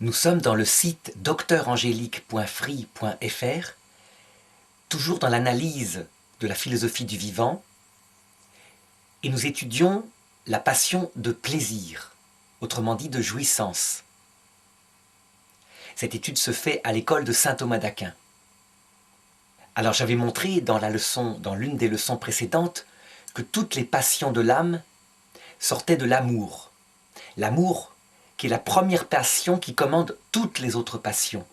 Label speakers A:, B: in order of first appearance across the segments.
A: Nous sommes dans le site docteurangélique.free.fr, toujours dans l'analyse de la philosophie du vivant, et nous étudions la passion de plaisir, autrement dit de jouissance. Cette étude se fait à l'école de saint Thomas d'Aquin. Alors j'avais montré dans l'une des leçons précédentes, que toutes les passions de l'âme sortaient de l'amour. L'amour qui est la première passion qui commande toutes les autres passions.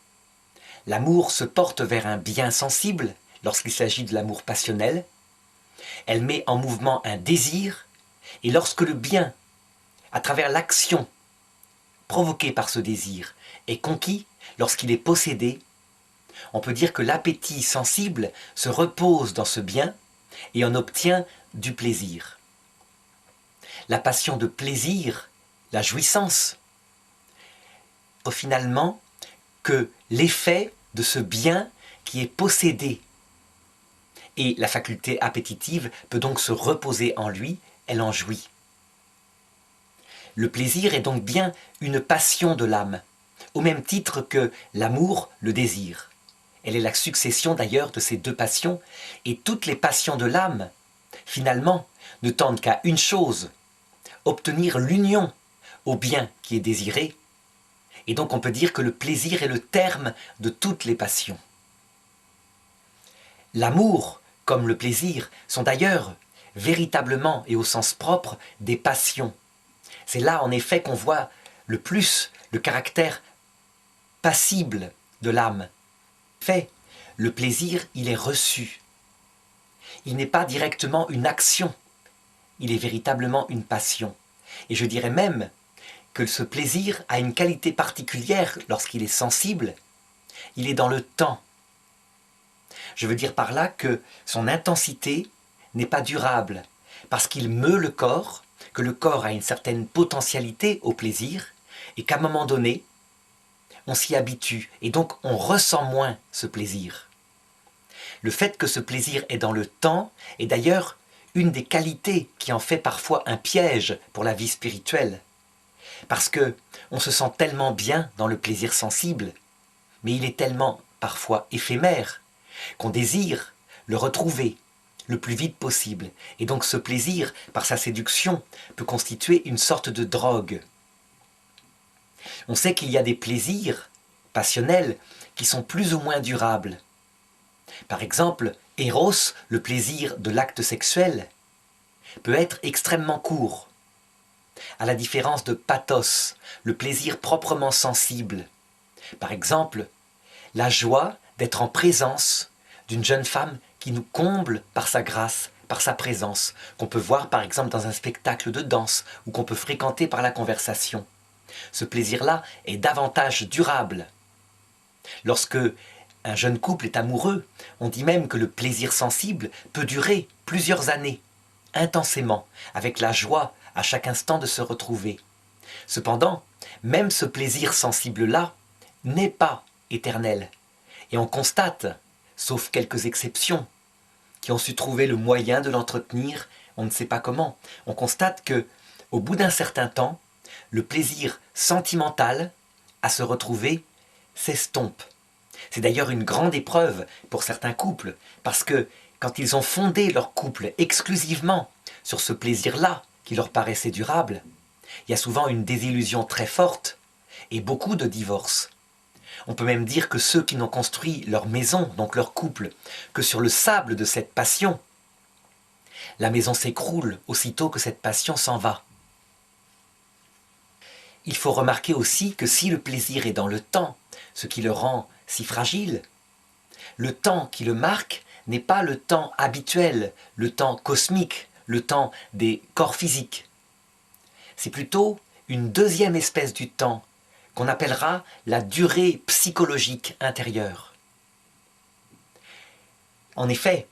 A: L'amour se porte vers un bien sensible lorsqu'il s'agit de l'amour passionnel. Elle met en mouvement un désir, et lorsque le bien, à travers l'action provoquée par ce désir, est conquis, lorsqu'il est possédé, on peut dire que l'appétit sensible se repose dans ce bien et en obtient du plaisir. La passion de plaisir, la jouissance, finalement que l'effet de ce bien qui est possédé. Et la faculté appétitive peut donc se reposer en lui, elle en jouit. Le plaisir est donc bien une passion de l'âme, au même titre que l'amour, le désir. Elle est la succession d'ailleurs de ces deux passions, et toutes les passions de l'âme, finalement, ne tendent qu'à une chose, obtenir l'union au bien qui est désiré. Et donc on peut dire que le plaisir est le terme de toutes les passions. L'amour, comme le plaisir, sont d'ailleurs véritablement et au sens propre des passions. C'est là en effet qu'on voit le plus le caractère passible de l'âme. En fait, le plaisir, il est reçu. Il n'est pas directement une action, il est véritablement une passion. Et je dirais même que ce plaisir a une qualité particulière lorsqu'il est sensible, il est dans le temps. Je veux dire par là que son intensité n'est pas durable, parce qu'il meut le corps, que le corps a une certaine potentialité au plaisir, et qu'à un moment donné, on s'y habitue, et donc on ressent moins ce plaisir. Le fait que ce plaisir est dans le temps est d'ailleurs une des qualités qui en fait parfois un piège pour la vie spirituelle. Parce que on se sent tellement bien dans le plaisir sensible, mais il est tellement parfois éphémère qu'on désire le retrouver le plus vite possible. Et donc ce plaisir, par sa séduction, peut constituer une sorte de drogue. On sait qu'il y a des plaisirs passionnels qui sont plus ou moins durables. Par exemple, Eros, le plaisir de l'acte sexuel, peut être extrêmement court. À la différence de pathos, le plaisir proprement sensible. Par exemple, la joie d'être en présence d'une jeune femme qui nous comble par sa grâce, par sa présence, qu'on peut voir par exemple dans un spectacle de danse ou qu'on peut fréquenter par la conversation. Ce plaisir-là est davantage durable. Lorsque un jeune couple est amoureux, on dit même que le plaisir sensible peut durer plusieurs années, intensément, avec la joie à chaque instant de se retrouver. Cependant, même ce plaisir sensible-là n'est pas éternel. Et on constate, sauf quelques exceptions, qui ont su trouver le moyen de l'entretenir, on ne sait pas comment, on constate que, au bout d'un certain temps, le plaisir sentimental à se retrouver s'estompe. C'est d'ailleurs une grande épreuve pour certains couples, parce que quand ils ont fondé leur couple exclusivement sur ce plaisir-là, qui leur paraissait durable, il y a souvent une désillusion très forte et beaucoup de divorces. On peut même dire que ceux qui n'ont construit leur maison, donc leur couple, que sur le sable de cette passion, la maison s'écroule aussitôt que cette passion s'en va. Il faut remarquer aussi que si le plaisir est dans le temps, ce qui le rend si fragile, le temps qui le marque n'est pas le temps habituel, le temps cosmique, le temps des corps physiques. C'est plutôt une deuxième espèce du temps qu'on appellera la durée psychologique intérieure. En effet,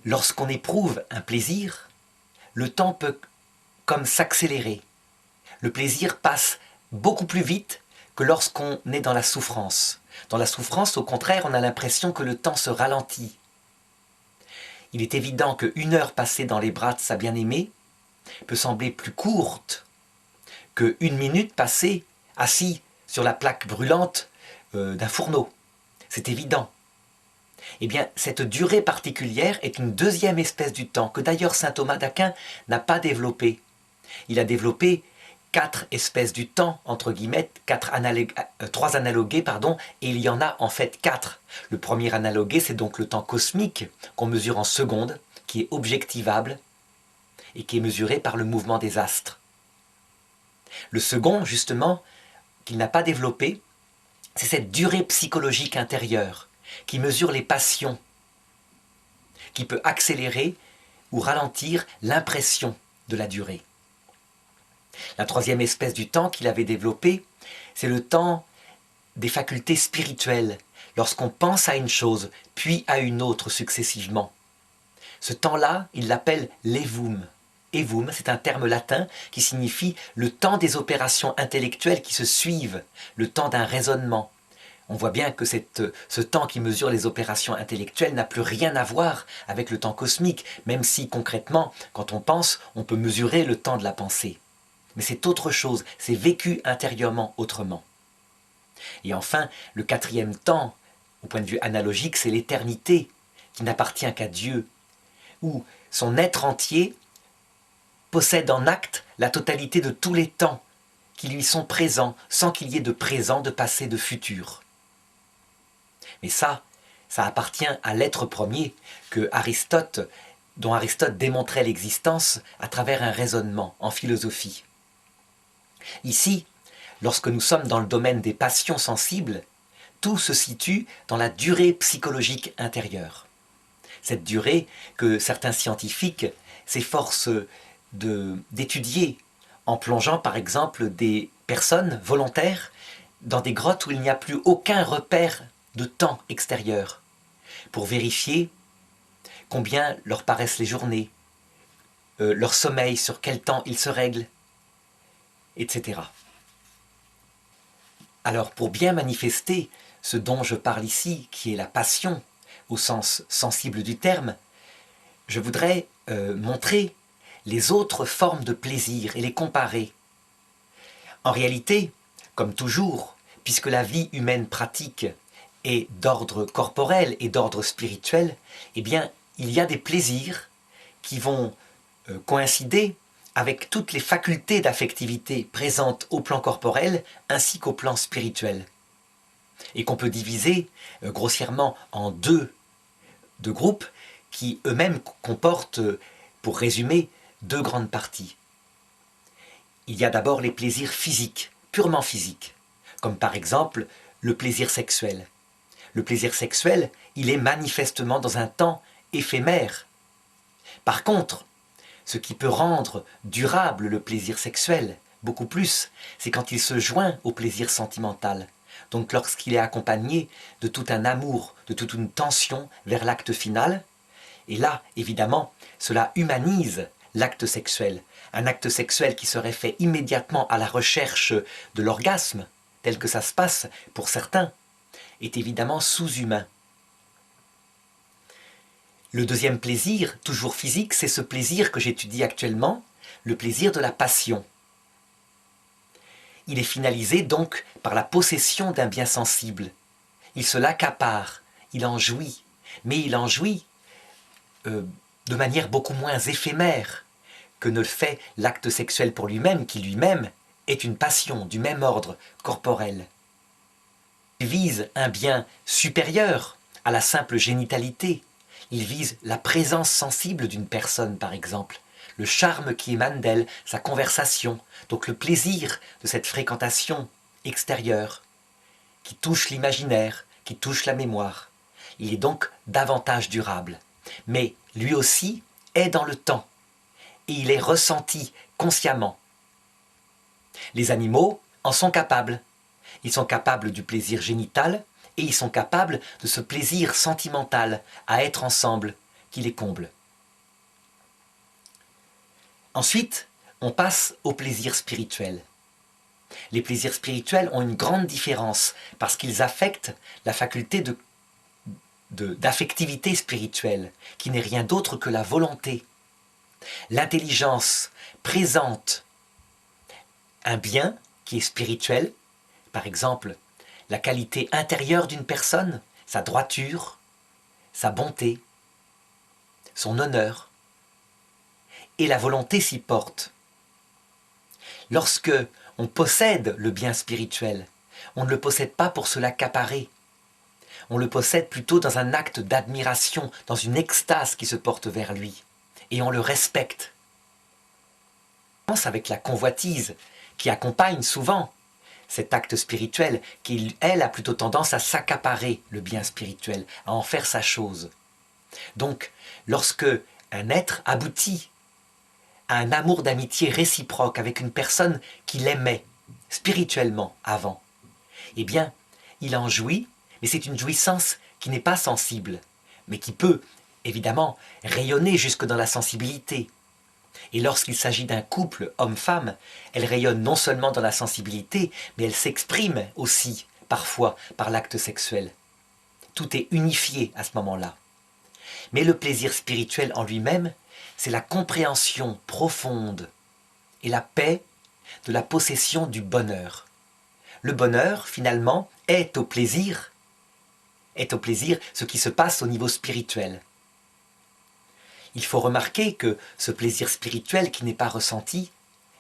A: lorsqu'on éprouve un plaisir, le temps peut comme s'accélérer. Le plaisir passe beaucoup plus vite que lorsqu'on est dans la souffrance. Dans la souffrance, au contraire, on a l'impression que le temps se ralentit. Il est évident qu'une heure passée dans les bras de sa bien-aimée peut sembler plus courte qu'une minute passée assis sur la plaque brûlante d'un fourneau. C'est évident. Eh bien, cette durée particulière est une deuxième espèce du temps que d'ailleurs saint Thomas d'Aquin n'a pas développée. Il a développé 4 espèces du temps, entre guillemets, 3 analogués, pardon, et il y en a en fait 4. Le premier analogué, c'est donc le temps cosmique, qu'on mesure en secondes, qui est objectivable, et qui est mesuré par le mouvement des astres. Le second, justement, qu'il n'a pas développé, c'est cette durée psychologique intérieure, qui mesure les passions, qui peut accélérer ou ralentir l'impression de la durée. La troisième espèce du temps qu'il avait développé, c'est le temps des facultés spirituelles, lorsqu'on pense à une chose, puis à une autre successivement. Ce temps-là, il l'appelle l'evum. Evum, c'est un terme latin qui signifie le temps des opérations intellectuelles qui se suivent, le temps d'un raisonnement. On voit bien que ce temps qui mesure les opérations intellectuelles n'a plus rien à voir avec le temps cosmique, même si concrètement, quand on pense, on peut mesurer le temps de la pensée. Mais c'est autre chose, c'est vécu intérieurement autrement. Et enfin, le quatrième temps, au point de vue analogique, c'est l'éternité, qui n'appartient qu'à Dieu, où son être entier possède en acte la totalité de tous les temps qui lui sont présents, sans qu'il y ait de présent, de passé, de futur. Mais ça appartient à l'être premier dont Aristote démontrait l'existence à travers un raisonnement en philosophie. Ici, lorsque nous sommes dans le domaine des passions sensibles, tout se situe dans la durée psychologique intérieure. Cette durée que certains scientifiques s'efforcent d'étudier en plongeant par exemple des personnes volontaires dans des grottes où il n'y a plus aucun repère de temps extérieur, pour vérifier combien leur paraissent les journées, leur sommeil, sur quel temps il se règle, etc. Alors pour bien manifester ce dont je parle ici, qui est la passion, au sens sensible du terme, je voudrais montrer les autres formes de plaisir et les comparer. En réalité, comme toujours, puisque la vie humaine pratique est d'ordre corporel et d'ordre spirituel, eh bien, il y a des plaisirs qui vont coïncider avec toutes les facultés d'affectivité présentes au plan corporel ainsi qu'au plan spirituel. Et qu'on peut diviser grossièrement en deux groupes qui eux-mêmes comportent, pour résumer, 2 grandes parties. Il y a d'abord les plaisirs physiques, purement physiques, comme par exemple le plaisir sexuel. Le plaisir sexuel, il est manifestement dans un temps éphémère. Par contre, ce qui peut rendre durable le plaisir sexuel, beaucoup plus, c'est quand il se joint au plaisir sentimental. Donc lorsqu'il est accompagné de tout un amour, de toute une tension vers l'acte final. Et là, évidemment, cela humanise l'acte sexuel. Un acte sexuel qui serait fait immédiatement à la recherche de l'orgasme, tel que ça se passe pour certains, est évidemment sous-humain. Le deuxième plaisir, toujours physique, c'est ce plaisir que j'étudie actuellement, le plaisir de la passion. Il est finalisé donc par la possession d'un bien sensible. Il se l'accapare, il en jouit, mais il en jouit de manière beaucoup moins éphémère que ne le fait l'acte sexuel pour lui-même, qui lui-même est une passion du même ordre corporel. Il vise un bien supérieur à la simple génitalité. Il vise la présence sensible d'une personne, par exemple, le charme qui émane d'elle, sa conversation, donc le plaisir de cette fréquentation extérieure, qui touche l'imaginaire, qui touche la mémoire. Il est donc davantage durable. Mais lui aussi est dans le temps, et il est ressenti consciemment. Les animaux en sont capables. Ils sont capables du plaisir génital, et ils sont capables de ce plaisir sentimental à être ensemble qui les comble. Ensuite, on passe au plaisir spirituel. Les plaisirs spirituels ont une grande différence parce qu'ils affectent la faculté d'affectivité spirituelle, qui n'est rien d'autre que la volonté. L'intelligence présente un bien qui est spirituel, par exemple, la qualité intérieure d'une personne, sa droiture, sa bonté, son honneur, et la volonté s'y porte. Lorsque on possède le bien spirituel, on ne le possède pas pour se l'accaparer. On le possède plutôt dans un acte d'admiration, dans une extase qui se porte vers lui. Et on le respecte. Avec la convoitise qui accompagne souvent cet acte spirituel, qui, elle, a plutôt tendance à s'accaparer le bien spirituel, à en faire sa chose. Donc, lorsque un être aboutit à un amour d'amitié réciproque avec une personne qu'il aimait spirituellement avant, eh bien, il en jouit, mais c'est une jouissance qui n'est pas sensible, mais qui peut, évidemment, rayonner jusque dans la sensibilité. Et lorsqu'il s'agit d'un couple homme-femme, elle rayonne non seulement dans la sensibilité, mais elle s'exprime aussi, parfois, par l'acte sexuel. Tout est unifié à ce moment-là. Mais le plaisir spirituel en lui-même, c'est la compréhension profonde et la paix de la possession du bonheur. Le bonheur, finalement, est au plaisir ce qui se passe au niveau spirituel. Il faut remarquer que ce plaisir spirituel qui n'est pas ressenti,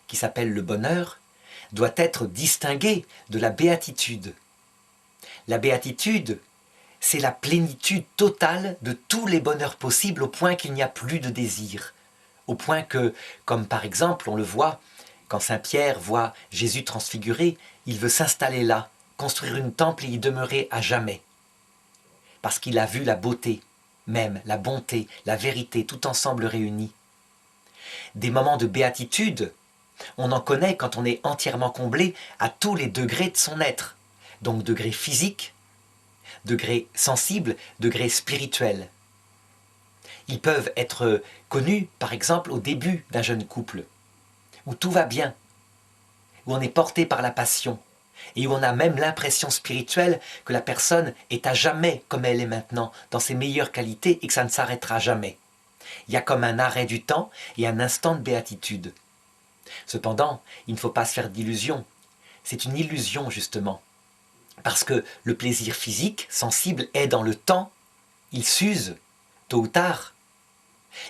A: qui s'appelle le bonheur, doit être distingué de la béatitude. La béatitude, c'est la plénitude totale de tous les bonheurs possibles au point qu'il n'y a plus de désir. Au point que, comme par exemple, on le voit, quand Saint Pierre voit Jésus transfiguré, il veut s'installer là, construire une temple et y demeurer à jamais. Parce qu'il a vu la beauté, même la bonté, la vérité, tout ensemble réunis. Des moments de béatitude, on en connaît quand on est entièrement comblé à tous les degrés de son être. Donc degré physique, degré sensible, degré spirituel. Ils peuvent être connus, par exemple, au début d'un jeune couple, où tout va bien, où on est porté par la passion, et où on a même l'impression spirituelle que la personne est à jamais comme elle est maintenant, dans ses meilleures qualités, et que ça ne s'arrêtera jamais. Il y a comme un arrêt du temps et un instant de béatitude. Cependant, il ne faut pas se faire d'illusions. C'est une illusion, justement. Parce que le plaisir physique, sensible, est dans le temps, il s'use, tôt ou tard.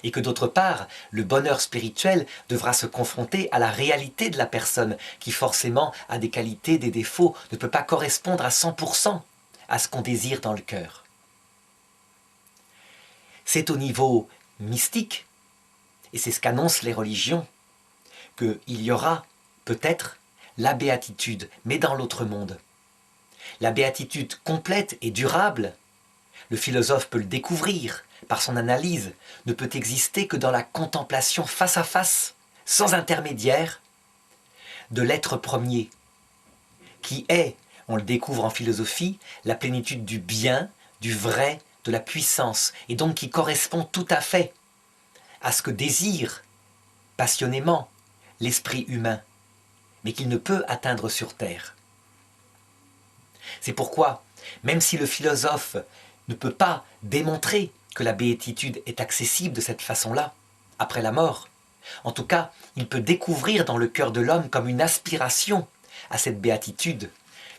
A: Et que d'autre part, le bonheur spirituel devra se confronter à la réalité de la personne, qui forcément a des qualités, des défauts, ne peut pas correspondre à 100% à ce qu'on désire dans le cœur. C'est au niveau mystique, et c'est ce qu'annoncent les religions, qu'il y aura peut-être la béatitude, mais dans l'autre monde. La béatitude complète et durable, le philosophe peut le découvrir par son analyse, ne peut exister que dans la contemplation face à face, sans intermédiaire, de l'être premier, qui est, on le découvre en philosophie, la plénitude du bien, du vrai, de la puissance, et donc qui correspond tout à fait à ce que désire passionnément l'esprit humain, mais qu'il ne peut atteindre sur terre. C'est pourquoi, même si le philosophe ne peut pas démontrer que la béatitude est accessible de cette façon-là, après la mort, en tout cas, il peut découvrir dans le cœur de l'homme comme une aspiration à cette béatitude,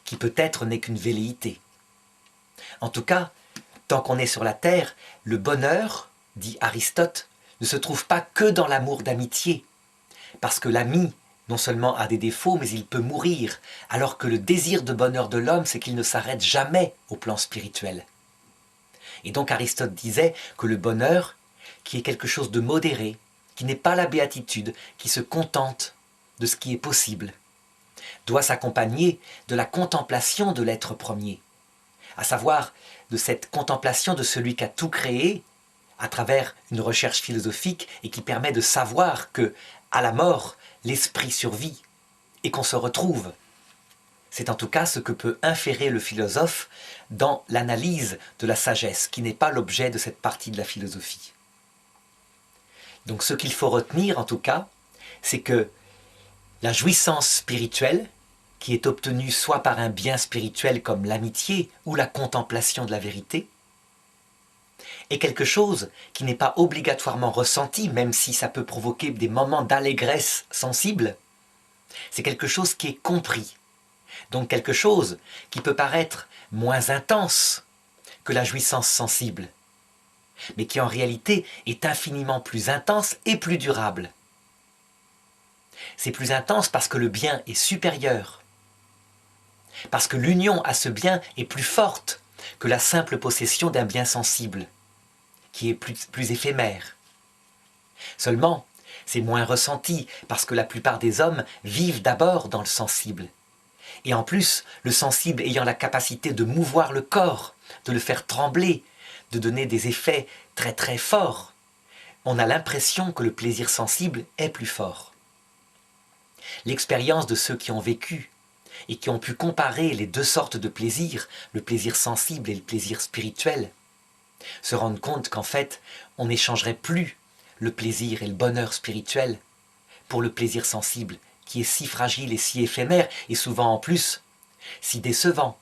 A: qui peut-être n'est qu'une velléité. En tout cas, tant qu'on est sur la terre, le bonheur, dit Aristote, ne se trouve pas que dans l'amour d'amitié, parce que l'ami, non seulement a des défauts, mais il peut mourir, alors que le désir de bonheur de l'homme, c'est qu'il ne s'arrête jamais au plan spirituel. Et donc Aristote disait que le bonheur, qui est quelque chose de modéré, qui n'est pas la béatitude, qui se contente de ce qui est possible, doit s'accompagner de la contemplation de l'être premier, à savoir de cette contemplation de celui qui a tout créé à travers une recherche philosophique et qui permet de savoir que, à la mort, l'esprit survit et qu'on se retrouve. C'est en tout cas ce que peut inférer le philosophe dans l'analyse de la sagesse, qui n'est pas l'objet de cette partie de la philosophie. Donc ce qu'il faut retenir en tout cas, c'est que la jouissance spirituelle, qui est obtenue soit par un bien spirituel comme l'amitié ou la contemplation de la vérité, est quelque chose qui n'est pas obligatoirement ressenti, même si ça peut provoquer des moments d'allégresse sensible. C'est quelque chose qui est compris. Donc quelque chose qui peut paraître moins intense que la jouissance sensible, mais qui en réalité est infiniment plus intense et plus durable. C'est plus intense parce que le bien est supérieur, parce que l'union à ce bien est plus forte que la simple possession d'un bien sensible, qui est plus éphémère. Seulement, c'est moins ressenti parce que la plupart des hommes vivent d'abord dans le sensible. Et en plus, le sensible ayant la capacité de mouvoir le corps, de le faire trembler, de donner des effets très très forts, on a l'impression que le plaisir sensible est plus fort. L'expérience de ceux qui ont vécu et qui ont pu comparer les deux sortes de plaisir, le plaisir sensible et le plaisir spirituel, se rendent compte qu'en fait, on n'échangerait plus le plaisir et le bonheur spirituel pour le plaisir sensible, qui est si fragile et si éphémère, et souvent en plus, si décevant.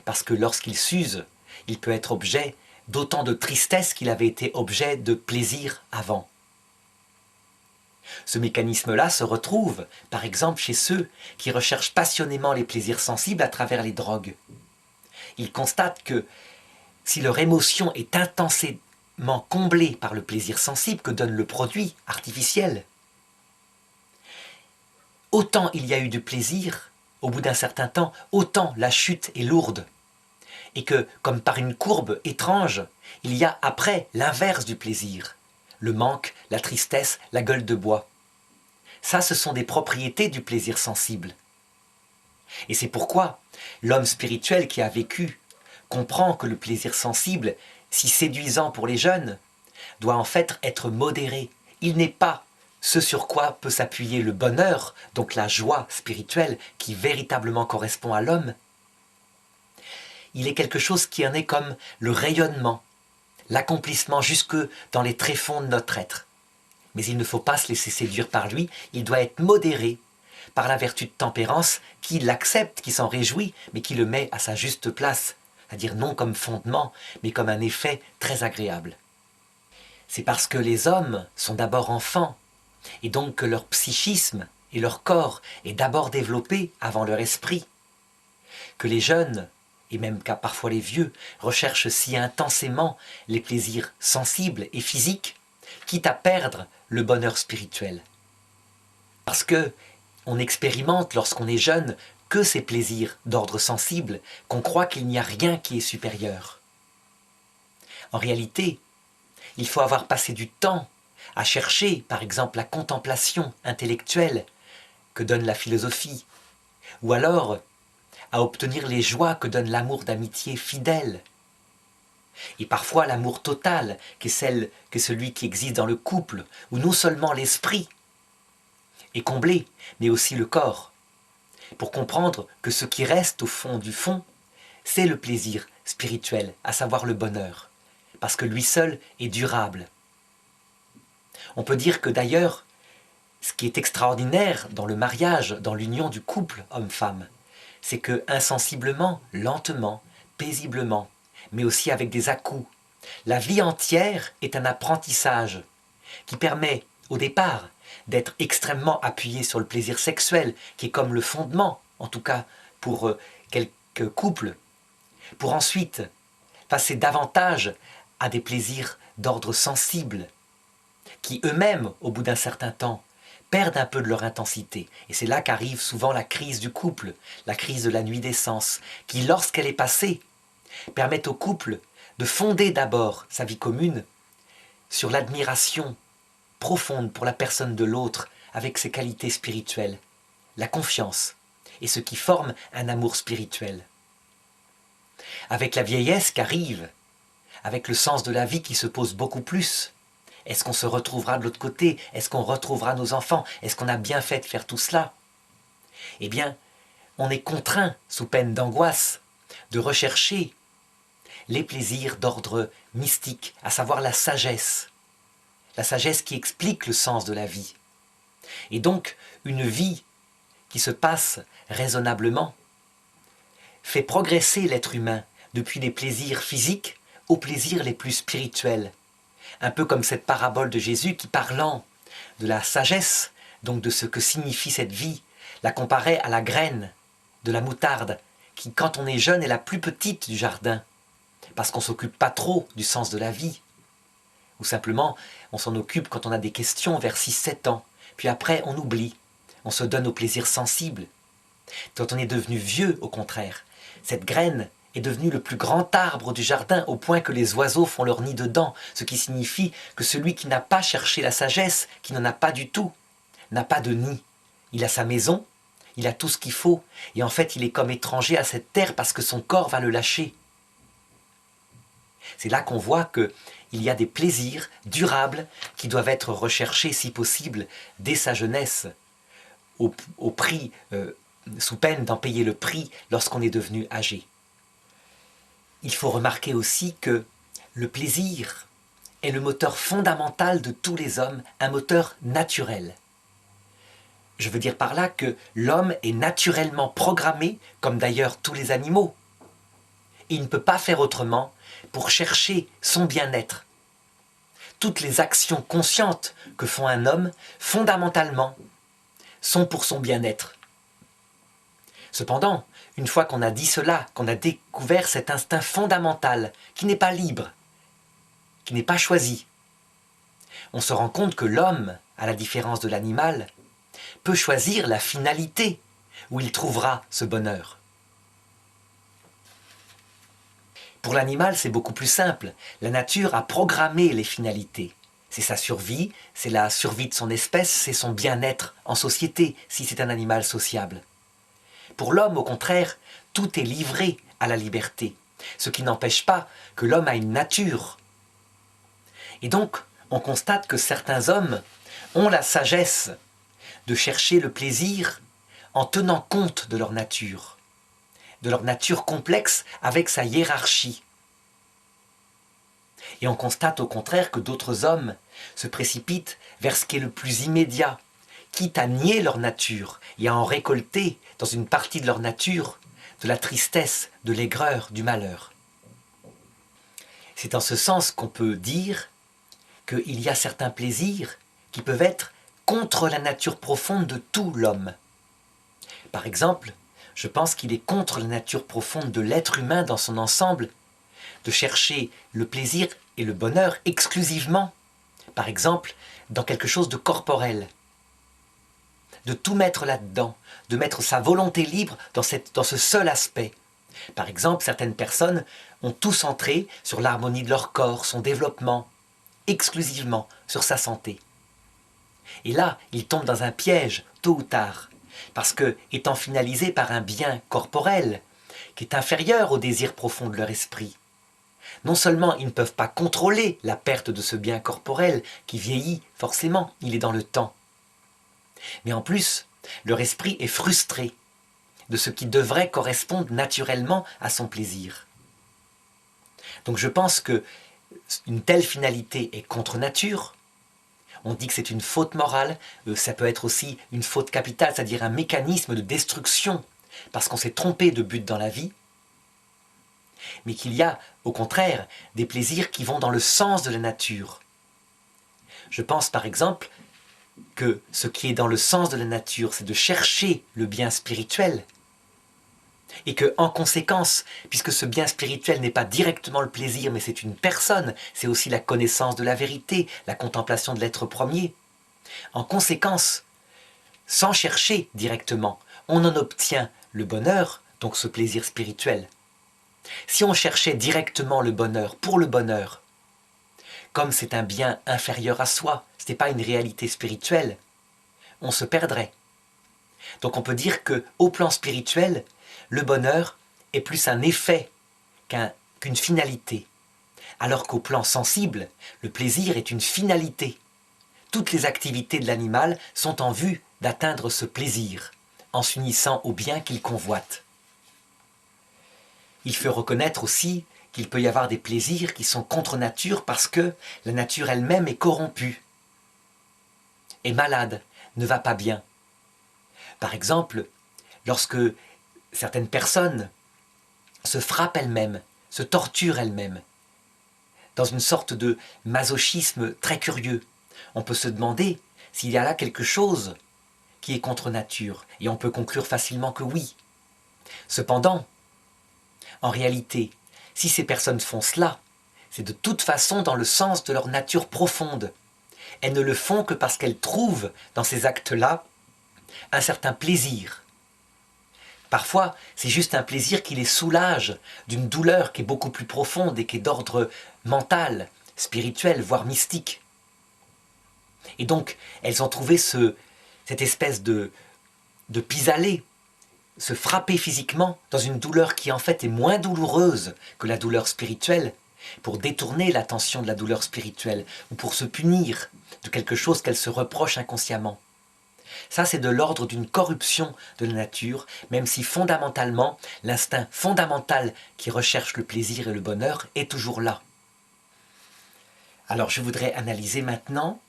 A: Parce que lorsqu'il s'use, il peut être objet d'autant de tristesse qu'il avait été objet de plaisir avant. Ce mécanisme-là se retrouve, par exemple, chez ceux qui recherchent passionnément les plaisirs sensibles à travers les drogues. Ils constatent que si leur émotion est intensément comblée par le plaisir sensible que donne le produit artificiel, autant il y a eu de plaisir, au bout d'un certain temps, autant la chute est lourde. Et que, comme par une courbe étrange, il y a après l'inverse du plaisir, le manque, la tristesse, la gueule de bois. Ça, ce sont des propriétés du plaisir sensible. Et c'est pourquoi l'homme spirituel qui a vécu comprend que le plaisir sensible, si séduisant pour les jeunes, doit en fait être modéré. Il n'est pas ce sur quoi peut s'appuyer le bonheur, donc la joie spirituelle qui véritablement correspond à l'homme. Il est quelque chose qui en est comme le rayonnement, l'accomplissement jusque dans les tréfonds de notre être. Mais il ne faut pas se laisser séduire par lui, il doit être modéré par la vertu de tempérance qui l'accepte, qui s'en réjouit, mais qui le met à sa juste place, c'est-à-dire non comme fondement, mais comme un effet très agréable. C'est parce que les hommes sont d'abord enfants, et donc que leur psychisme et leur corps est d'abord développé avant leur esprit, que les jeunes, et même parfois les vieux, recherchent si intensément les plaisirs sensibles et physiques, quitte à perdre le bonheur spirituel. Parce que on expérimente lorsqu'on est jeune que ces plaisirs d'ordre sensible, qu'on croit qu'il n'y a rien qui est supérieur. En réalité, il faut avoir passé du temps à chercher, par exemple, la contemplation intellectuelle que donne la philosophie, ou alors à obtenir les joies que donne l'amour d'amitié fidèle, et parfois l'amour total, qui est celui qui existe dans le couple, où non seulement l'esprit est comblé, mais aussi le corps, pour comprendre que ce qui reste au fond du fond, c'est le plaisir spirituel, à savoir le bonheur, parce que lui seul est durable. On peut dire que d'ailleurs, ce qui est extraordinaire dans le mariage, dans l'union du couple homme-femme, c'est que insensiblement, lentement, paisiblement, mais aussi avec des à-coups, la vie entière est un apprentissage qui permet, au départ, d'être extrêmement appuyé sur le plaisir sexuel, qui est comme le fondement, en tout cas pour quelques couples, pour ensuite passer davantage à des plaisirs d'ordre sensible, qui eux-mêmes, au bout d'un certain temps, perdent un peu de leur intensité. Et c'est là qu'arrive souvent la crise du couple, la crise de la nuit des sens, qui, lorsqu'elle est passée, permet au couple de fonder d'abord sa vie commune sur l'admiration profonde pour la personne de l'autre avec ses qualités spirituelles, la confiance, et ce qui forme un amour spirituel. Avec la vieillesse qu'arrive, avec le sens de la vie qui se pose beaucoup plus, est-ce qu'on se retrouvera de l'autre côté? Est-ce qu'on retrouvera nos enfants? Est-ce qu'on a bien fait de faire tout cela? Eh bien, on est contraint, sous peine d'angoisse, de rechercher les plaisirs d'ordre mystique, à savoir la sagesse qui explique le sens de la vie. Et donc, une vie qui se passe raisonnablement fait progresser l'être humain depuis les plaisirs physiques aux plaisirs les plus spirituels. Un peu comme cette parabole de Jésus qui, parlant de la sagesse, donc de ce que signifie cette vie, la comparait à la graine de la moutarde, qui quand on est jeune est la plus petite du jardin, parce qu'on ne s'occupe pas trop du sens de la vie. Ou simplement, on s'en occupe quand on a des questions vers 6-7 ans, puis après on oublie, on se donne aux plaisirs sensibles. Quand on est devenu vieux, au contraire, cette graine est devenue le plus grand arbre du jardin au point que les oiseaux font leur nid dedans, ce qui signifie que celui qui n'a pas cherché la sagesse, qui n'en a pas du tout, n'a pas de nid. Il a sa maison, il a tout ce qu'il faut, et en fait il est comme étranger à cette terre parce que son corps va le lâcher. C'est là qu'on voit qu'il y a des plaisirs durables qui doivent être recherchés, si possible, dès sa jeunesse, au prix, sous peine d'en payer le prix lorsqu'on est devenu âgé. Il faut remarquer aussi que le plaisir est le moteur fondamental de tous les hommes, un moteur naturel. Je veux dire par là que l'homme est naturellement programmé, comme d'ailleurs tous les animaux. Il ne peut pas faire autrement pour chercher son bien-être. Toutes les actions conscientes que font un homme, fondamentalement, sont pour son bien-être. Cependant, une fois qu'on a dit cela, qu'on a découvert cet instinct fondamental, qui n'est pas libre, qui n'est pas choisi, on se rend compte que l'homme, à la différence de l'animal, peut choisir la finalité où il trouvera ce bonheur. Pour l'animal, c'est beaucoup plus simple. La nature a programmé les finalités. C'est sa survie, c'est la survie de son espèce, c'est son bien-être en société, si c'est un animal sociable. Pour l'homme, au contraire, tout est livré à la liberté, ce qui n'empêche pas que l'homme a une nature. Et donc, on constate que certains hommes ont la sagesse de chercher le plaisir en tenant compte de leur nature complexe avec sa hiérarchie. Et on constate au contraire que d'autres hommes se précipitent vers ce qui est le plus immédiat, quitte à nier leur nature et à en récolter dans une partie de leur nature de la tristesse, de l'aigreur, du malheur. C'est en ce sens qu'on peut dire qu'il y a certains plaisirs qui peuvent être contre la nature profonde de tout l'homme. Par exemple, je pense qu'il est contre la nature profonde de l'être humain dans son ensemble de chercher le plaisir et le bonheur exclusivement, par exemple, dans quelque chose de corporel. De tout mettre là-dedans, de mettre sa volonté libre dans ce seul aspect. Par exemple, certaines personnes ont tout centré sur l'harmonie de leur corps, son développement, exclusivement sur sa santé. Et là, ils tombent dans un piège, tôt ou tard, parce que, étant finalisés par un bien corporel, qui est inférieur au désir profond de leur esprit, non seulement ils ne peuvent pas contrôler la perte de ce bien corporel, qui vieillit forcément, il est dans le temps, mais en plus, leur esprit est frustré de ce qui devrait correspondre naturellement à son plaisir. Donc je pense que une telle finalité est contre nature. On dit que c'est une faute morale, ça peut être aussi une faute capitale, c'est-à-dire un mécanisme de destruction, parce qu'on s'est trompé de but dans la vie, mais qu'il y a, au contraire, des plaisirs qui vont dans le sens de la nature. Je pense par exemple que ce qui est dans le sens de la nature, c'est de chercher le bien spirituel, et que, en conséquence, puisque ce bien spirituel n'est pas directement le plaisir, mais c'est une personne, c'est aussi la connaissance de la vérité, la contemplation de l'être premier. En conséquence, sans chercher directement, on en obtient le bonheur, donc ce plaisir spirituel. Si on cherchait directement le bonheur pour le bonheur, comme c'est un bien inférieur à soi, ce n'est pas une réalité spirituelle, on se perdrait. Donc on peut dire qu'au plan spirituel, le bonheur est plus un effet qu'une finalité, alors qu'au plan sensible, le plaisir est une finalité. Toutes les activités de l'animal sont en vue d'atteindre ce plaisir, en s'unissant au bien qu'il convoite. Il faut reconnaître aussi qu'il peut y avoir des plaisirs qui sont contre nature parce que la nature elle-même est corrompue, est malade, ne va pas bien. Par exemple, lorsque certaines personnes se frappent elles-mêmes, se torturent elles-mêmes, dans une sorte de masochisme très curieux, on peut se demander s'il y a là quelque chose qui est contre nature, et on peut conclure facilement que oui. Cependant, en réalité, si ces personnes font cela, c'est de toute façon dans le sens de leur nature profonde. Elles ne le font que parce qu'elles trouvent dans ces actes-là un certain plaisir. Parfois, c'est juste un plaisir qui les soulage d'une douleur qui est beaucoup plus profonde et qui est d'ordre mental, spirituel, voire mystique. Et donc, elles ont trouvé cette espèce de pis-aller, se frapper physiquement dans une douleur qui en fait est moins douloureuse que la douleur spirituelle, pour détourner l'attention de la douleur spirituelle ou pour se punir de quelque chose qu'elles se reprochent inconsciemment. Ça, c'est de l'ordre d'une corruption de la nature, même si fondamentalement, l'instinct fondamental qui recherche le plaisir et le bonheur est toujours là. Alors je voudrais analyser maintenant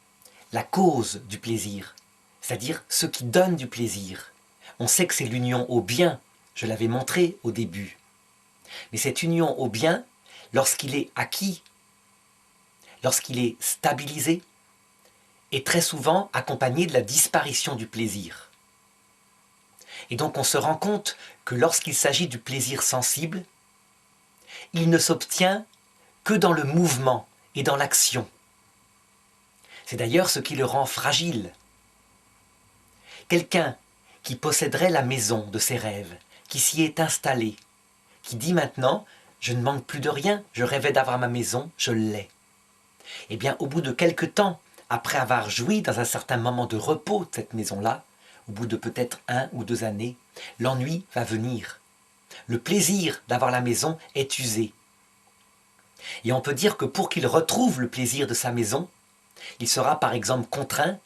A: la cause du plaisir, c'est-à-dire ce qui donne du plaisir. On sait que c'est l'union au bien, je l'avais montré au début. Mais cette union au bien, lorsqu'il est acquis, lorsqu'il est stabilisé, est très souvent accompagné de la disparition du plaisir. Et donc on se rend compte que lorsqu'il s'agit du plaisir sensible, il ne s'obtient que dans le mouvement et dans l'action. C'est d'ailleurs ce qui le rend fragile. Quelqu'un qui posséderait la maison de ses rêves, qui s'y est installé, qui dit maintenant « je ne manque plus de rien, je rêvais d'avoir ma maison, je l'ai ». Eh bien, au bout de quelque temps, après avoir joui dans un certain moment de repos de cette maison-là, au bout de peut-être 1 ou 2 années, l'ennui va venir. Le plaisir d'avoir la maison est usé. Et on peut dire que pour qu'il retrouve le plaisir de sa maison, il sera par exemple contraint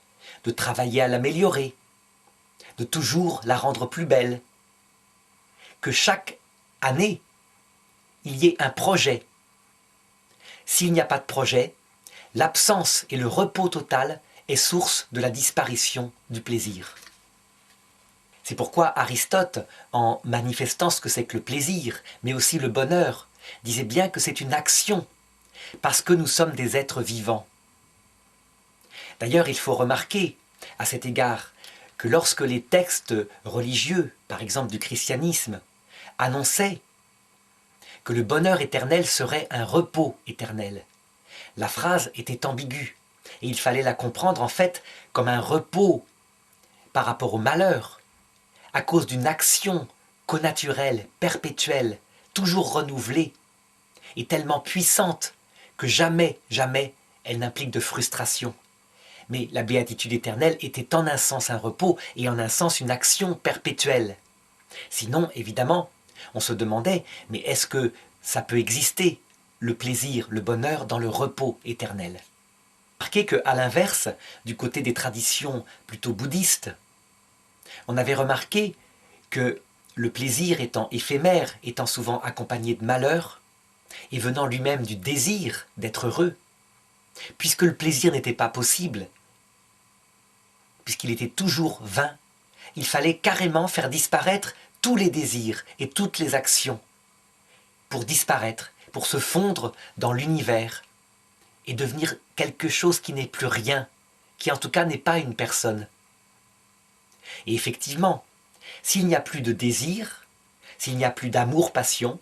A: de travailler à l'améliorer, de toujours la rendre plus belle, que chaque année, il y ait un projet. S'il n'y a pas de projet, l'absence et le repos total est source de la disparition du plaisir. C'est pourquoi Aristote, en manifestant ce que c'est que le plaisir, mais aussi le bonheur, disait bien que c'est une action, parce que nous sommes des êtres vivants. D'ailleurs, il faut remarquer, à cet égard, que lorsque les textes religieux, par exemple du christianisme, annonçaient que le bonheur éternel serait un repos éternel, la phrase était ambiguë, et il fallait la comprendre en fait comme un repos par rapport au malheur, à cause d'une action connaturelle, perpétuelle, toujours renouvelée, et tellement puissante que jamais, jamais elle n'implique de frustration. Mais la béatitude éternelle était en un sens un repos et en un sens une action perpétuelle. Sinon, évidemment, on se demandait, mais est-ce que ça peut exister, le plaisir, le bonheur dans le repos éternel? Remarquez qu'à l'inverse, du côté des traditions plutôt bouddhistes, on avait remarqué que le plaisir étant éphémère, étant souvent accompagné de malheur, et venant lui-même du désir d'être heureux, puisque le plaisir n'était pas possible, puisqu'il était toujours vain, il fallait carrément faire disparaître tous les désirs et toutes les actions, pour disparaître, pour se fondre dans l'univers, et devenir quelque chose qui n'est plus rien, qui en tout cas n'est pas une personne. Et effectivement, s'il n'y a plus de désir, s'il n'y a plus d'amour-passion,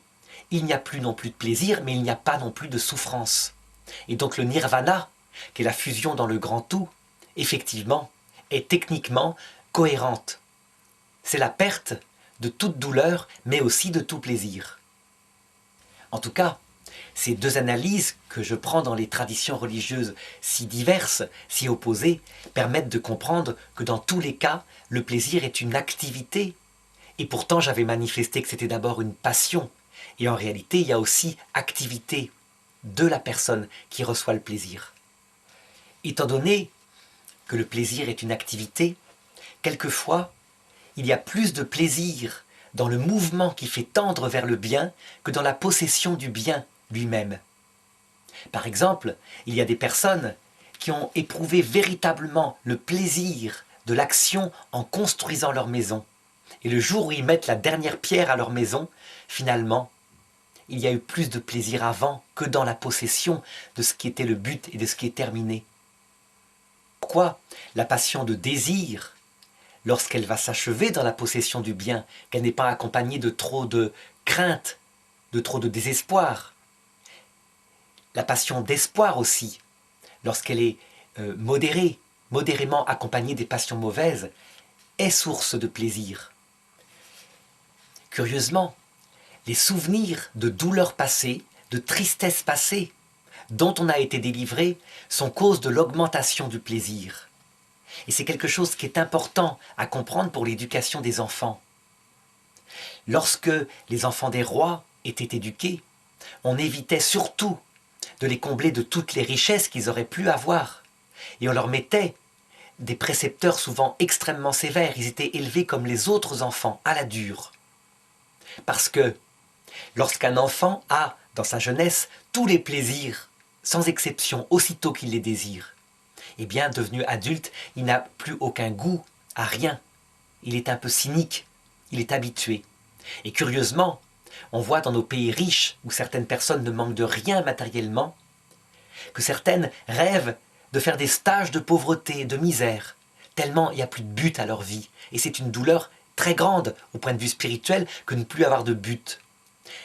A: il n'y a plus non plus de plaisir, mais il n'y a pas non plus de souffrance. Et donc le nirvana, qui est la fusion dans le grand tout, effectivement, est techniquement cohérente. C'est la perte de toute douleur, mais aussi de tout plaisir. En tout cas, ces deux analyses que je prends dans les traditions religieuses si diverses, si opposées, permettent de comprendre que dans tous les cas, le plaisir est une activité. Et pourtant, j'avais manifesté que c'était d'abord une passion. Et en réalité, il y a aussi activité de la personne qui reçoit le plaisir. Étant donné que le plaisir est une activité, quelquefois, il y a plus de plaisir dans le mouvement qui fait tendre vers le bien que dans la possession du bien lui-même. Par exemple, il y a des personnes qui ont éprouvé véritablement le plaisir de l'action en construisant leur maison. Et le jour où ils mettent la dernière pierre à leur maison, finalement, il y a eu plus de plaisir avant que dans la possession de ce qui était le but et de ce qui est terminé. Pourquoi la passion de désir lorsqu'elle va s'achever dans la possession du bien, qu'elle n'est pas accompagnée de trop de crainte, de trop de désespoir. La passion d'espoir aussi, lorsqu'elle est modérément accompagnée des passions mauvaises, est source de plaisir. Curieusement, les souvenirs de douleurs passées, de tristesse passée, dont on a été délivré, sont cause de l'augmentation du plaisir. Et c'est quelque chose qui est important à comprendre pour l'éducation des enfants. Lorsque les enfants des rois étaient éduqués, on évitait surtout de les combler de toutes les richesses qu'ils auraient pu avoir. Et on leur mettait des précepteurs souvent extrêmement sévères. Ils étaient élevés comme les autres enfants, à la dure. Parce que lorsqu'un enfant a, dans sa jeunesse, tous les plaisirs, sans exception, aussitôt qu'il les désire, eh bien, devenu adulte, il n'a plus aucun goût à rien. Il est un peu cynique, il est habitué. Et curieusement, on voit dans nos pays riches, où certaines personnes ne manquent de rien matériellement, que certaines rêvent de faire des stages de pauvreté, de misère, tellement il n'y a plus de but à leur vie. Et c'est une douleur très grande au point de vue spirituel que de ne plus avoir de but.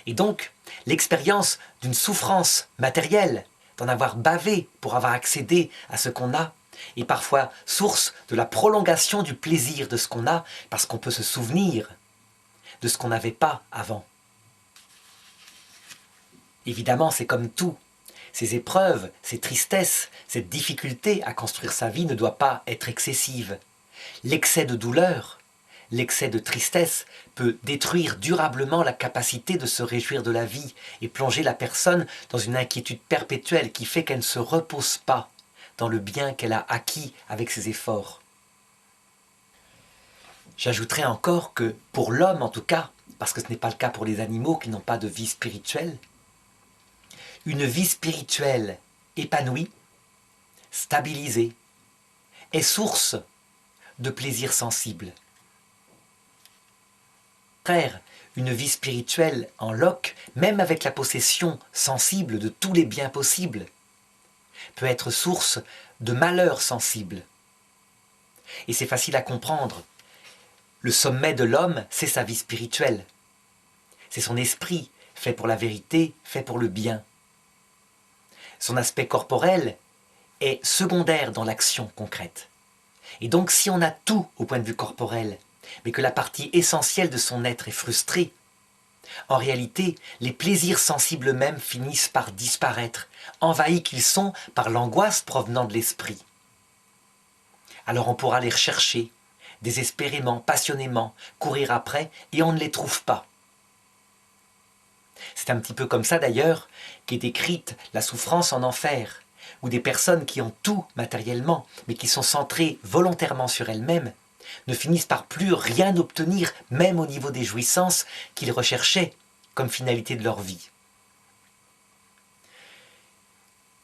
A: Et donc, l'expérience d'une souffrance matérielle, d'en avoir bavé pour avoir accédé à ce qu'on a, est parfois source de la prolongation du plaisir de ce qu'on a, parce qu'on peut se souvenir de ce qu'on n'avait pas avant. Évidemment, c'est comme tout. Ces épreuves, ces tristesses, cette difficulté à construire sa vie ne doit pas être excessive. L'excès de douleur, l'excès de tristesse peut détruire durablement la capacité de se réjouir de la vie et plonger la personne dans une inquiétude perpétuelle qui fait qu'elle ne se repose pas dans le bien qu'elle a acquis avec ses efforts. J'ajouterai encore que pour l'homme en tout cas, parce que ce n'est pas le cas pour les animaux qui n'ont pas de vie spirituelle, une vie spirituelle épanouie, stabilisée, est source de plaisir sensible. Frère, une vie spirituelle en loc, même avec la possession sensible de tous les biens possibles, peut être source de malheur sensible. Et c'est facile à comprendre. Le sommet de l'homme, c'est sa vie spirituelle. C'est son esprit, fait pour la vérité, fait pour le bien. Son aspect corporel est secondaire dans l'action concrète. Et donc si on a tout au point de vue corporel, mais que la partie essentielle de son être est frustrée, en réalité, les plaisirs sensibles eux-mêmes finissent par disparaître, envahis qu'ils sont par l'angoisse provenant de l'esprit. Alors on pourra les rechercher, désespérément, passionnément, courir après, et on ne les trouve pas. C'est un petit peu comme ça d'ailleurs qu'est décrite la souffrance en enfer, où des personnes qui ont tout matériellement, mais qui sont centrées volontairement sur elles-mêmes, ne finissent par plus rien obtenir, même au niveau des jouissances qu'ils recherchaient comme finalité de leur vie.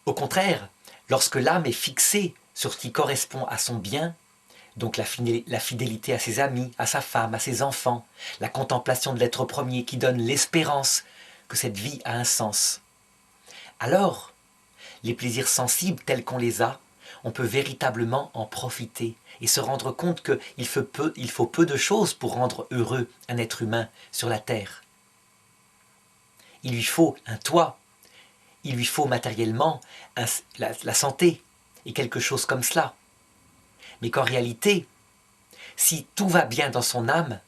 A: Au contraire, lorsque l'âme est fixée sur ce qui correspond à son bien, donc la fidélité à ses amis, à sa femme, à ses enfants, la contemplation de l'être premier qui donne l'espérance que cette vie a un sens, alors les plaisirs sensibles tels qu'on les a, on peut véritablement en profiter et se rendre compte qu'il faut peu de choses pour rendre heureux un être humain sur la terre. Il lui faut un toit, il lui faut matériellement la santé et quelque chose comme cela. Mais qu'en réalité, si tout va bien dans son âme,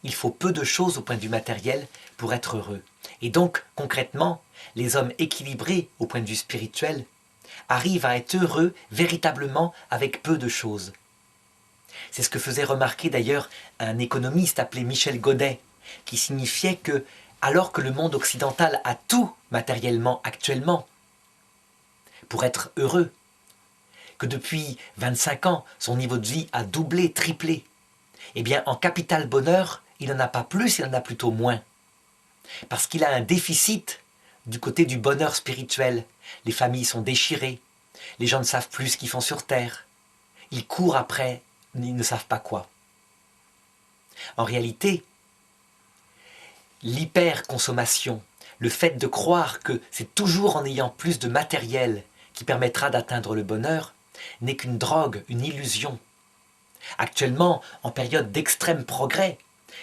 A: il faut peu de choses au point de vue matériel pour être heureux. Et donc, concrètement, les hommes équilibrés au point de vue spirituel arrivent à être heureux véritablement avec peu de choses. C'est ce que faisait remarquer d'ailleurs un économiste appelé Michel Godet, qui signifiait que, alors que le monde occidental a tout matériellement actuellement pour être heureux, que depuis 25 ans, son niveau de vie a doublé, triplé, eh bien en capital bonheur, il n'en a pas plus, il en a plutôt moins. Parce qu'il a un déficit du côté du bonheur spirituel. Les familles sont déchirées, les gens ne savent plus ce qu'ils font sur terre. Ils courent après, ils ne savent pas quoi. En réalité, l'hyperconsommation, le fait de croire que c'est toujours en ayant plus de matériel qui permettra d'atteindre le bonheur, n'est qu'une drogue, une illusion. Actuellement, en période d'extrême progrès,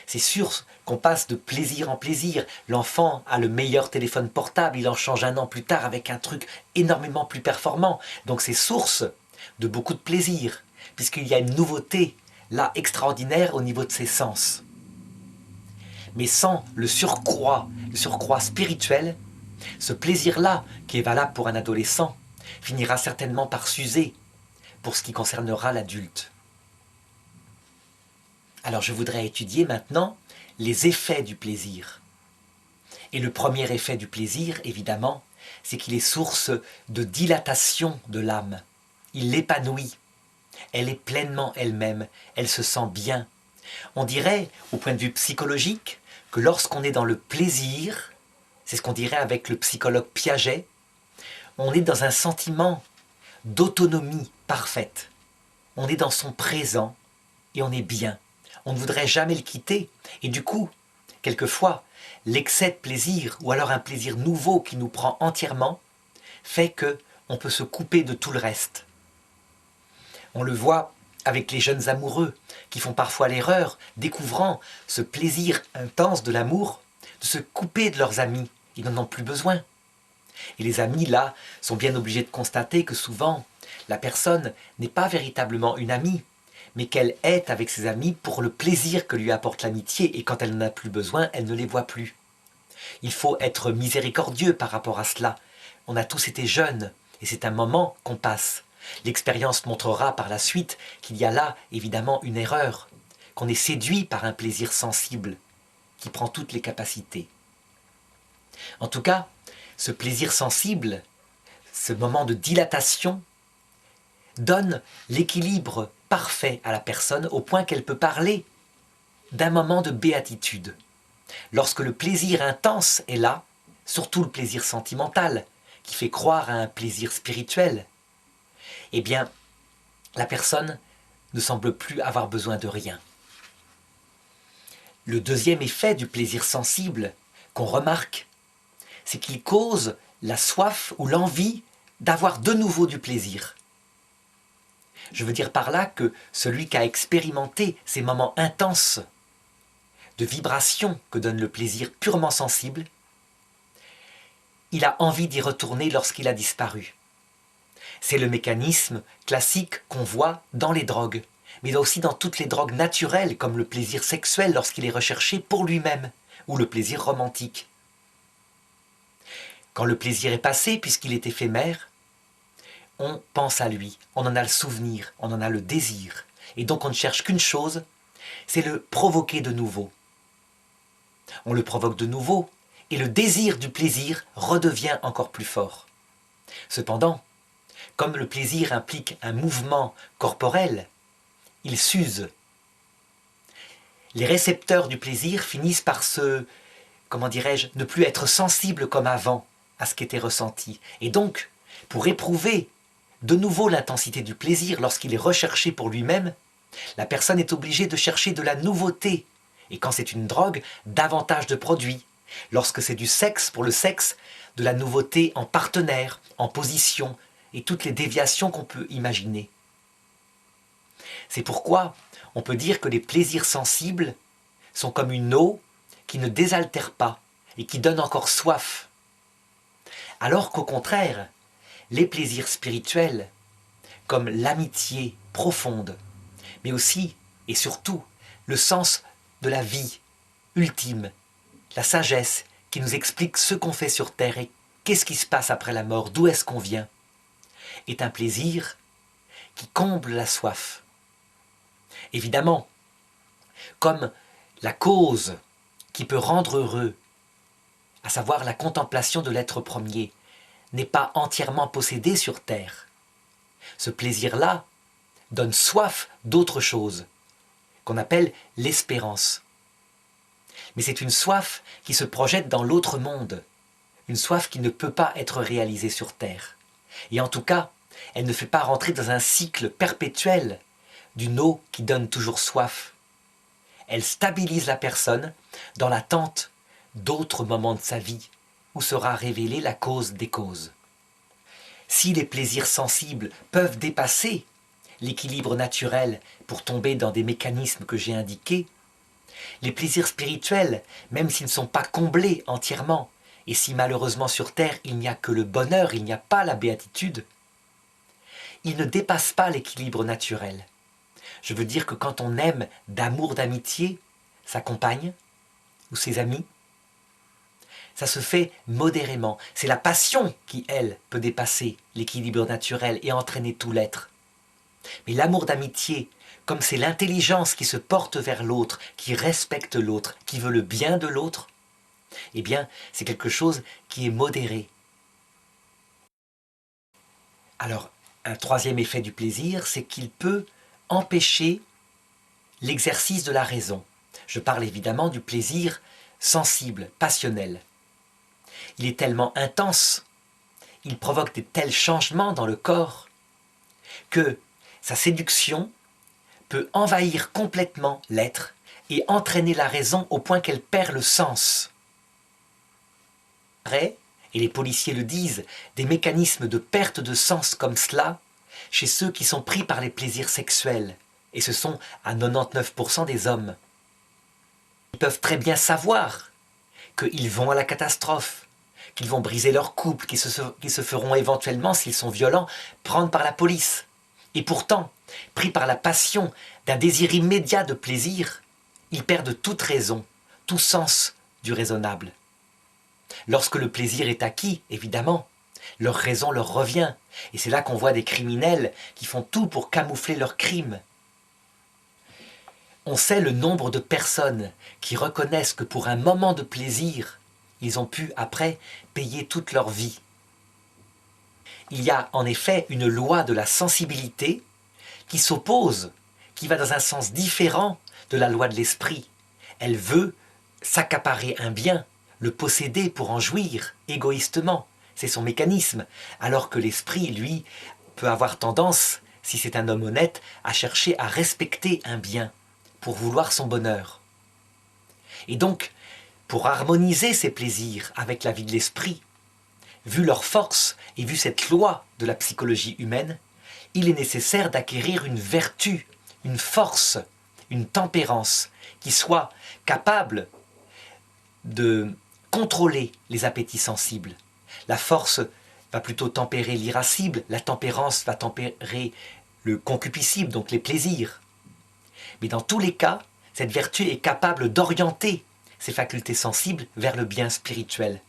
A: c'est sûr qu'on passe de plaisir en plaisir. L'enfant a le meilleur téléphone portable, il en change un an plus tard avec un truc énormément plus performant. Donc c'est source de beaucoup de plaisir, puisqu'il y a une nouveauté, là, extraordinaire au niveau de ses sens. Mais sans le surcroît spirituel, ce plaisir-là, qui est valable pour un adolescent, finira certainement par s'user pour ce qui concernera l'adulte. Alors je voudrais étudier maintenant les effets du plaisir. Et le premier effet du plaisir, évidemment, c'est qu'il est source de dilatation de l'âme. Il l'épanouit. Elle est pleinement elle-même. Elle se sent bien. On dirait, au point de vue psychologique, que lorsqu'on est dans le plaisir, c'est ce qu'on dirait avec le psychologue Piaget, on est dans un sentiment d'autonomie parfaite. On est dans son présent et on est bien. On ne voudrait jamais le quitter. Et du coup, quelquefois, l'excès de plaisir, ou alors un plaisir nouveau qui nous prend entièrement, fait qu'on peut se couper de tout le reste. On le voit avec les jeunes amoureux, qui font parfois l'erreur, découvrant ce plaisir intense de l'amour, de se couper de leurs amis. Ils n'en ont plus besoin. Et les amis, là, sont bien obligés de constater que souvent, la personne n'est pas véritablement une amie, mais qu'elle est avec ses amis pour le plaisir que lui apporte l'amitié, et quand elle n'en a plus besoin, elle ne les voit plus. Il faut être miséricordieux par rapport à cela. On a tous été jeunes, et c'est un moment qu'on passe. L'expérience montrera par la suite qu'il y a là, évidemment, une erreur, qu'on est séduit par un plaisir sensible, qui prend toutes les capacités. En tout cas, ce plaisir sensible, ce moment de dilatation, donne l'équilibre parfait à la personne au point qu'elle peut parler d'un moment de béatitude. Lorsque le plaisir intense est là, surtout le plaisir sentimental, qui fait croire à un plaisir spirituel, eh bien, la personne ne semble plus avoir besoin de rien. Le deuxième effet du plaisir sensible qu'on remarque, c'est qu'il cause la soif ou l'envie d'avoir de nouveau du plaisir. Je veux dire par là que celui qui a expérimenté ces moments intenses de vibration que donne le plaisir purement sensible, il a envie d'y retourner lorsqu'il a disparu. C'est le mécanisme classique qu'on voit dans les drogues, mais aussi dans toutes les drogues naturelles, comme le plaisir sexuel lorsqu'il est recherché pour lui-même, ou le plaisir romantique. Quand le plaisir est passé, puisqu'il est éphémère, on pense à lui, on en a le souvenir, on en a le désir. Et donc on ne cherche qu'une chose, c'est le provoquer de nouveau. On le provoque de nouveau, et le désir du plaisir redevient encore plus fort. Cependant, comme le plaisir implique un mouvement corporel, il s'use. Les récepteurs du plaisir finissent par ne plus être sensibles comme avant à ce qui était ressenti. Et donc, pour éprouver de nouveau l'intensité du plaisir lorsqu'il est recherché pour lui-même, la personne est obligée de chercher de la nouveauté. Et quand c'est une drogue, davantage de produits. Lorsque c'est du sexe, pour le sexe, de la nouveauté en partenaire, en position, et toutes les déviations qu'on peut imaginer. C'est pourquoi on peut dire que les plaisirs sensibles sont comme une eau qui ne désaltère pas et qui donne encore soif. Alors qu'au contraire, les plaisirs spirituels, comme l'amitié profonde, mais aussi et surtout le sens de la vie ultime, la sagesse qui nous explique ce qu'on fait sur terre et qu'est-ce qui se passe après la mort, d'où est-ce qu'on vient, est un plaisir qui comble la soif. Évidemment, comme la cause qui peut rendre heureux, à savoir la contemplation de l'être premier, n'est pas entièrement possédée sur terre. Ce plaisir-là donne soif d'autre chose, qu'on appelle l'espérance. Mais c'est une soif qui se projette dans l'autre monde, une soif qui ne peut pas être réalisée sur terre. Et en tout cas, elle ne fait pas rentrer dans un cycle perpétuel d'une eau qui donne toujours soif. Elle stabilise la personne dans l'attente d'autres moments de sa vie, où sera révélée la cause des causes. Si les plaisirs sensibles peuvent dépasser l'équilibre naturel pour tomber dans des mécanismes que j'ai indiqués, les plaisirs spirituels, même s'ils ne sont pas comblés entièrement, et si malheureusement sur terre il n'y a que le bonheur, il n'y a pas la béatitude, ils ne dépassent pas l'équilibre naturel. Je veux dire que quand on aime d'amour, d'amitié, sa compagne ou ses amis, ça se fait modérément. C'est la passion qui, elle, peut dépasser l'équilibre naturel et entraîner tout l'être. Mais l'amour d'amitié, comme c'est l'intelligence qui se porte vers l'autre, qui respecte l'autre, qui veut le bien de l'autre, eh bien, c'est quelque chose qui est modéré. Alors, un troisième effet du plaisir, c'est qu'il peut empêcher l'exercice de la raison. Je parle évidemment du plaisir sensible, passionnel. Il est tellement intense, il provoque de tels changements dans le corps, que sa séduction peut envahir complètement l'être et entraîner la raison au point qu'elle perd le sens. Et les policiers le disent, des mécanismes de perte de sens comme cela chez ceux qui sont pris par les plaisirs sexuels, et ce sont à 99% des hommes. Ils peuvent très bien savoir qu'ils vont à la catastrophe, qu'ils vont briser leur couple, qu'ils se feront éventuellement, s'ils sont violents, prendre par la police. Et pourtant, pris par la passion d'un désir immédiat de plaisir, ils perdent toute raison, tout sens du raisonnable. Lorsque le plaisir est acquis, évidemment, leur raison leur revient. Et c'est là qu'on voit des criminels qui font tout pour camoufler leurs crimes. On sait le nombre de personnes qui reconnaissent que pour un moment de plaisir, ils ont pu, après, payer toute leur vie. Il y a en effet une loi de la sensibilité qui s'oppose, qui va dans un sens différent de la loi de l'esprit. Elle veut s'accaparer un bien, le posséder pour en jouir, égoïstement. C'est son mécanisme. Alors que l'esprit, lui, peut avoir tendance, si c'est un homme honnête, à chercher à respecter un bien, pour vouloir son bonheur. Et donc, pour harmoniser ces plaisirs avec la vie de l'esprit, vu leur force et vu cette loi de la psychologie humaine, il est nécessaire d'acquérir une vertu, une force, une tempérance qui soit capable de contrôler les appétits sensibles. La force va plutôt tempérer l'irascible, la tempérance va tempérer le concupiscible, donc les plaisirs. Mais dans tous les cas, cette vertu est capable d'orienter ces facultés sensibles vers le bien spirituel.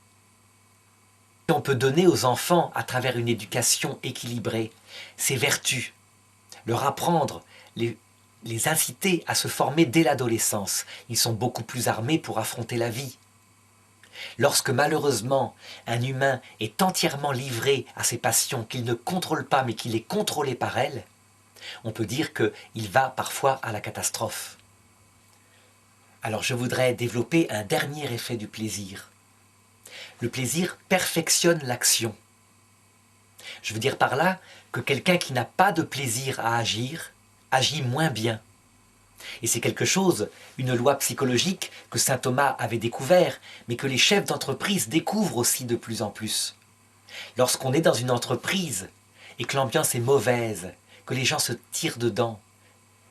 A: On peut donner aux enfants, à travers une éducation équilibrée, ces vertus, leur apprendre, les inciter à se former dès l'adolescence. Ils sont beaucoup plus armés pour affronter la vie. Lorsque malheureusement un humain est entièrement livré à ses passions qu'il ne contrôle pas mais qu'il est contrôlé par elles, on peut dire qu'il va parfois à la catastrophe. Alors je voudrais développer un dernier effet du plaisir. Le plaisir perfectionne l'action. Je veux dire par là que quelqu'un qui n'a pas de plaisir à agir, agit moins bien. Et c'est quelque chose, une loi psychologique que saint Thomas avait découvert, mais que les chefs d'entreprise découvrent aussi de plus en plus. Lorsqu'on est dans une entreprise et que l'ambiance est mauvaise, que les gens se tirent dedans,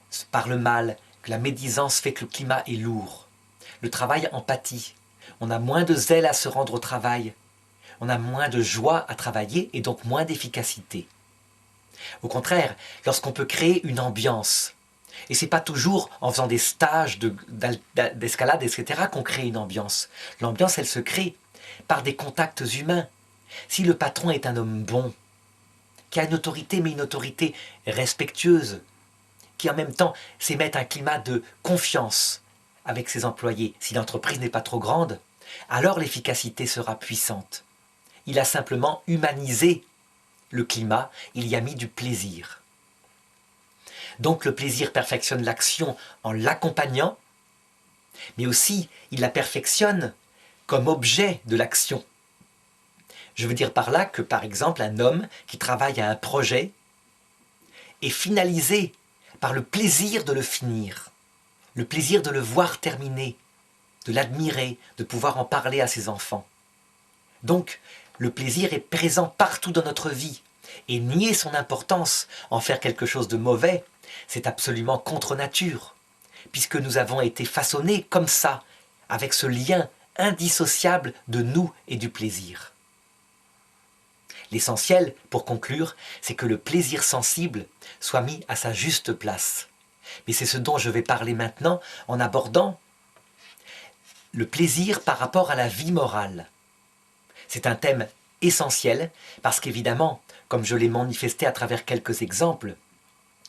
A: se parlent mal, que la médisance fait que le climat est lourd, le travail en pâtit. On a moins de zèle à se rendre au travail, on a moins de joie à travailler et donc moins d'efficacité. Au contraire, lorsqu'on peut créer une ambiance, et c'est pas toujours en faisant des stages d'escalade, etc. qu'on crée une ambiance. L'ambiance, elle se crée par des contacts humains. Si le patron est un homme bon, qui a une autorité, mais une autorité respectueuse, qui en même temps sait mettre un climat de confiance avec ses employés, si l'entreprise n'est pas trop grande, alors l'efficacité sera puissante. Il a simplement humanisé le climat, il y a mis du plaisir. Donc le plaisir perfectionne l'action en l'accompagnant, mais aussi il la perfectionne comme objet de l'action. Je veux dire par là que, par exemple, un homme qui travaille à un projet est finalisé par le plaisir de le finir, le plaisir de le voir terminer, de l'admirer, de pouvoir en parler à ses enfants. Donc, le plaisir est présent partout dans notre vie. Et nier son importance, en faire quelque chose de mauvais, c'est absolument contre nature, puisque nous avons été façonnés comme ça, avec ce lien indissociable de nous et du plaisir. L'essentiel, pour conclure, c'est que le plaisir sensible soit mis à sa juste place. Mais c'est ce dont je vais parler maintenant en abordant le plaisir par rapport à la vie morale. C'est un thème essentiel parce qu'évidemment, comme je l'ai manifesté à travers quelques exemples,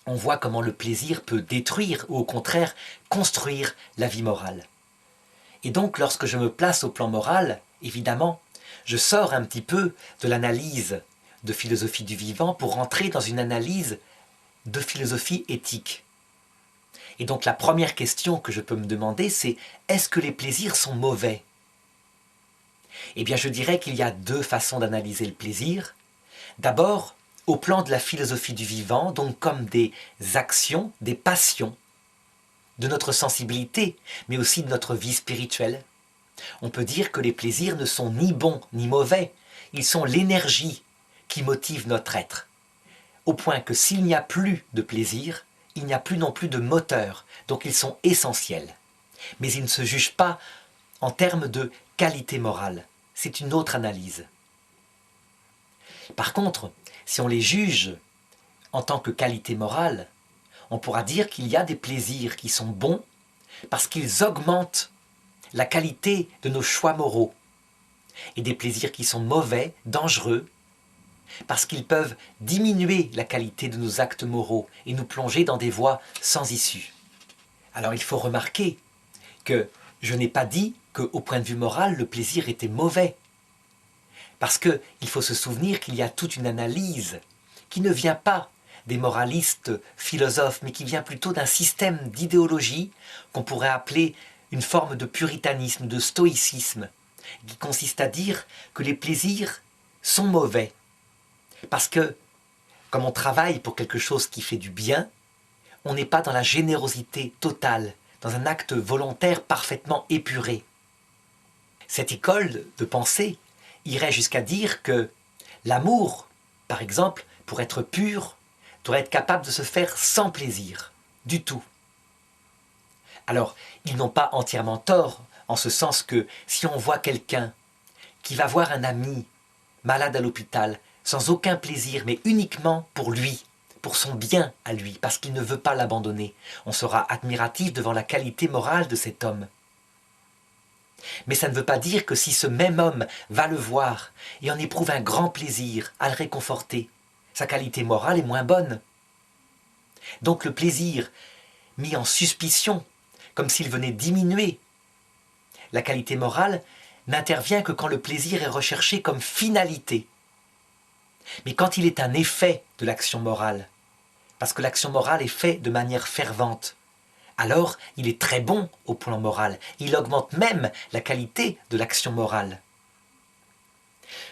A: on voit comment le plaisir peut détruire ou au contraire construire la vie morale. Et donc lorsque je me place au plan moral, évidemment, je sors un petit peu de l'analyse de philosophie du vivant pour rentrer dans une analyse de philosophie éthique. Et donc la première question que je peux me demander, c'est est-ce que les plaisirs sont mauvais? Eh bien je dirais qu'il y a deux façons d'analyser le plaisir. D'abord, au plan de la philosophie du vivant, donc comme des actions, des passions, de notre sensibilité, mais aussi de notre vie spirituelle. On peut dire que les plaisirs ne sont ni bons ni mauvais, ils sont l'énergie qui motive notre être. Au point que s'il n'y a plus de plaisir, il n'y a plus non plus de moteur, donc ils sont essentiels. Mais ils ne se jugent pas en termes de qualité morale, c'est une autre analyse. Par contre, si on les juge en tant que qualité morale, on pourra dire qu'il y a des plaisirs qui sont bons parce qu'ils augmentent la qualité de nos choix moraux, et des plaisirs qui sont mauvais, dangereux, parce qu'ils peuvent diminuer la qualité de nos actes moraux et nous plonger dans des voies sans issue. Alors il faut remarquer que je n'ai pas dit qu'au point de vue moral, le plaisir était mauvais. Parce qu'il faut se souvenir qu'il y a toute une analyse qui ne vient pas des moralistes philosophes, mais qui vient plutôt d'un système d'idéologie qu'on pourrait appeler une forme de puritanisme, de stoïcisme, qui consiste à dire que les plaisirs sont mauvais. Parce que, comme on travaille pour quelque chose qui fait du bien, on n'est pas dans la générosité totale, dans un acte volontaire parfaitement épuré. Cette école de pensée irait jusqu'à dire que l'amour, par exemple, pour être pur, doit être capable de se faire sans plaisir, du tout. Alors, ils n'ont pas entièrement tort, en ce sens que si on voit quelqu'un qui va voir un ami malade à l'hôpital, sans aucun plaisir, mais uniquement pour lui, pour son bien à lui, parce qu'il ne veut pas l'abandonner, on sera admiratif devant la qualité morale de cet homme. Mais ça ne veut pas dire que si ce même homme va le voir et en éprouve un grand plaisir à le réconforter, sa qualité morale est moins bonne. Donc le plaisir mis en suspicion, comme s'il venait diminuer la qualité morale, n'intervient que quand le plaisir est recherché comme finalité. Mais quand il est un effet de l'action morale, parce que l'action morale est faite de manière fervente, alors il est très bon au plan moral. Il augmente même la qualité de l'action morale.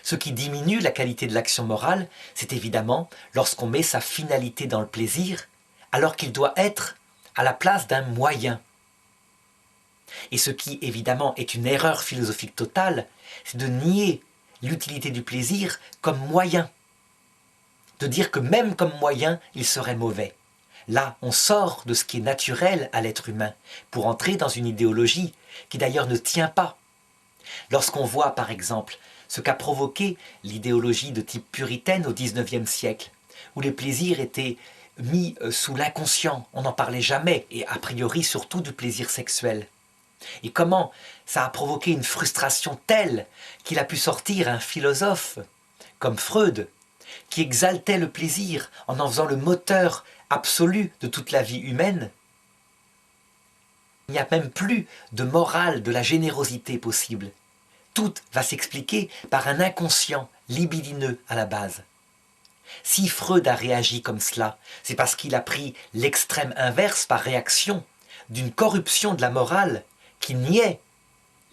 A: Ce qui diminue la qualité de l'action morale, c'est évidemment lorsqu'on met sa finalité dans le plaisir, alors qu'il doit être à la place d'un moyen. Et ce qui, évidemment, est une erreur philosophique totale, c'est de nier l'utilité du plaisir comme moyen. De dire que même comme moyen, il serait mauvais. Là, on sort de ce qui est naturel à l'être humain pour entrer dans une idéologie qui d'ailleurs ne tient pas. Lorsqu'on voit, par exemple, ce qu'a provoqué l'idéologie de type puritaine au XIXe siècle, où les plaisirs étaient mis sous l'inconscient, on n'en parlait jamais, et a priori surtout du plaisir sexuel. Et comment ça a provoqué une frustration telle qu'il a pu sortir un philosophe comme Freud, qui exaltait le plaisir en faisant le moteur absolu de toute la vie humaine. Il n'y a même plus de morale, de la générosité possible. Tout va s'expliquer par un inconscient libidineux à la base. Si Freud a réagi comme cela, c'est parce qu'il a pris l'extrême inverse par réaction d'une corruption de la morale qui niait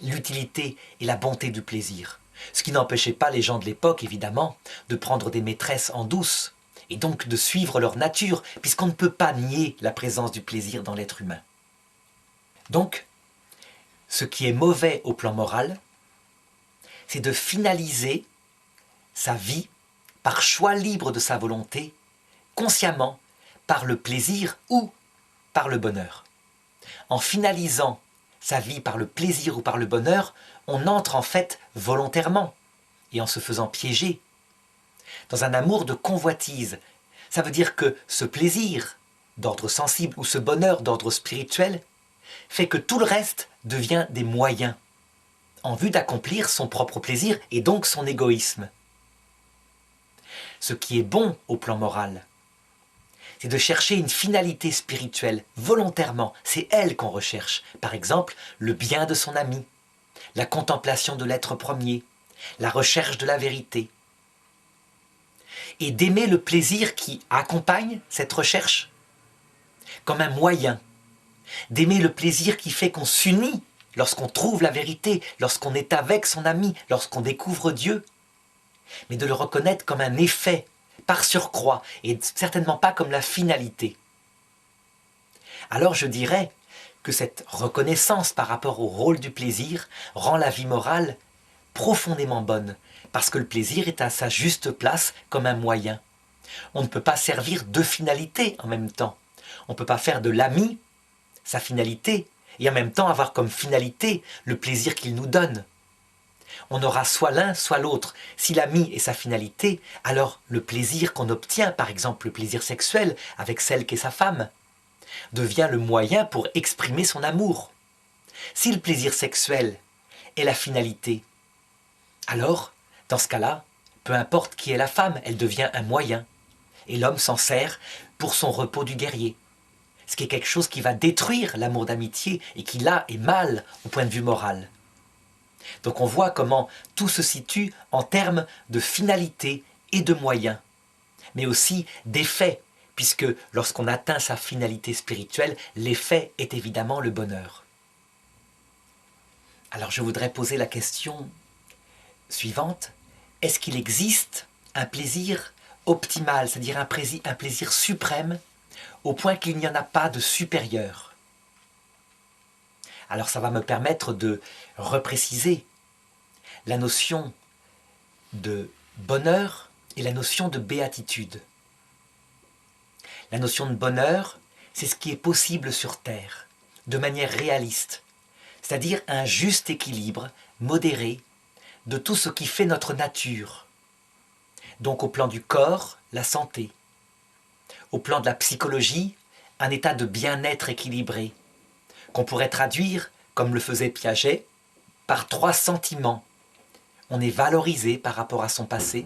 A: l'utilité et la bonté du plaisir. Ce qui n'empêchait pas les gens de l'époque, évidemment, de prendre des maîtresses en douce, et donc de suivre leur nature, puisqu'on ne peut pas nier la présence du plaisir dans l'être humain. Donc, ce qui est mauvais au plan moral, c'est de finaliser sa vie par choix libre de sa volonté, consciemment, par le plaisir ou par le bonheur. En finalisant sa vie par le plaisir ou par le bonheur, on entre en fait volontairement et en se faisant piéger dans un amour de convoitise. Ça veut dire que ce plaisir d'ordre sensible ou ce bonheur d'ordre spirituel fait que tout le reste devient des moyens en vue d'accomplir son propre plaisir et donc son égoïsme. Ce qui est bon au plan moral, c'est de chercher une finalité spirituelle volontairement. C'est elle qu'on recherche. Par exemple, le bien de son ami, la contemplation de l'être premier, la recherche de la vérité. Et d'aimer le plaisir qui accompagne cette recherche comme un moyen. D'aimer le plaisir qui fait qu'on s'unit lorsqu'on trouve la vérité, lorsqu'on est avec son ami, lorsqu'on découvre Dieu. Mais de le reconnaître comme un effet par surcroît et certainement pas comme la finalité. Alors je dirais que cette reconnaissance par rapport au rôle du plaisir rend la vie morale profondément bonne, parce que le plaisir est à sa juste place comme un moyen. On ne peut pas servir deux finalités en même temps. On ne peut pas faire de l'ami sa finalité et en même temps avoir comme finalité le plaisir qu'il nous donne. On aura soit l'un, soit l'autre. Si l'ami est sa finalité, alors le plaisir qu'on obtient, par exemple le plaisir sexuel avec celle qu'est sa femme, devient le moyen pour exprimer son amour. Si le plaisir sexuel est la finalité, alors, dans ce cas-là, peu importe qui est la femme, elle devient un moyen. Et l'homme s'en sert pour son repos du guerrier. Ce qui est quelque chose qui va détruire l'amour d'amitié et qui là est mal au point de vue moral. Donc on voit comment tout se situe en termes de finalité et de moyens, mais aussi d'effet, puisque lorsqu'on atteint sa finalité spirituelle, l'effet est évidemment le bonheur. Alors je voudrais poser la question suivante. Est-ce qu'il existe un plaisir optimal, c'est-à-dire un plaisir suprême, au point qu'il n'y en a pas de supérieur? Alors ça va me permettre de repréciser la notion de bonheur et la notion de béatitude. La notion de bonheur, c'est ce qui est possible sur Terre, de manière réaliste, c'est-à-dire un juste équilibre modéré de tout ce qui fait notre nature. Donc au plan du corps, la santé. Au plan de la psychologie, un état de bien-être équilibré, qu'on pourrait traduire, comme le faisait Piaget, par 3 sentiments. On est valorisé par rapport à son passé,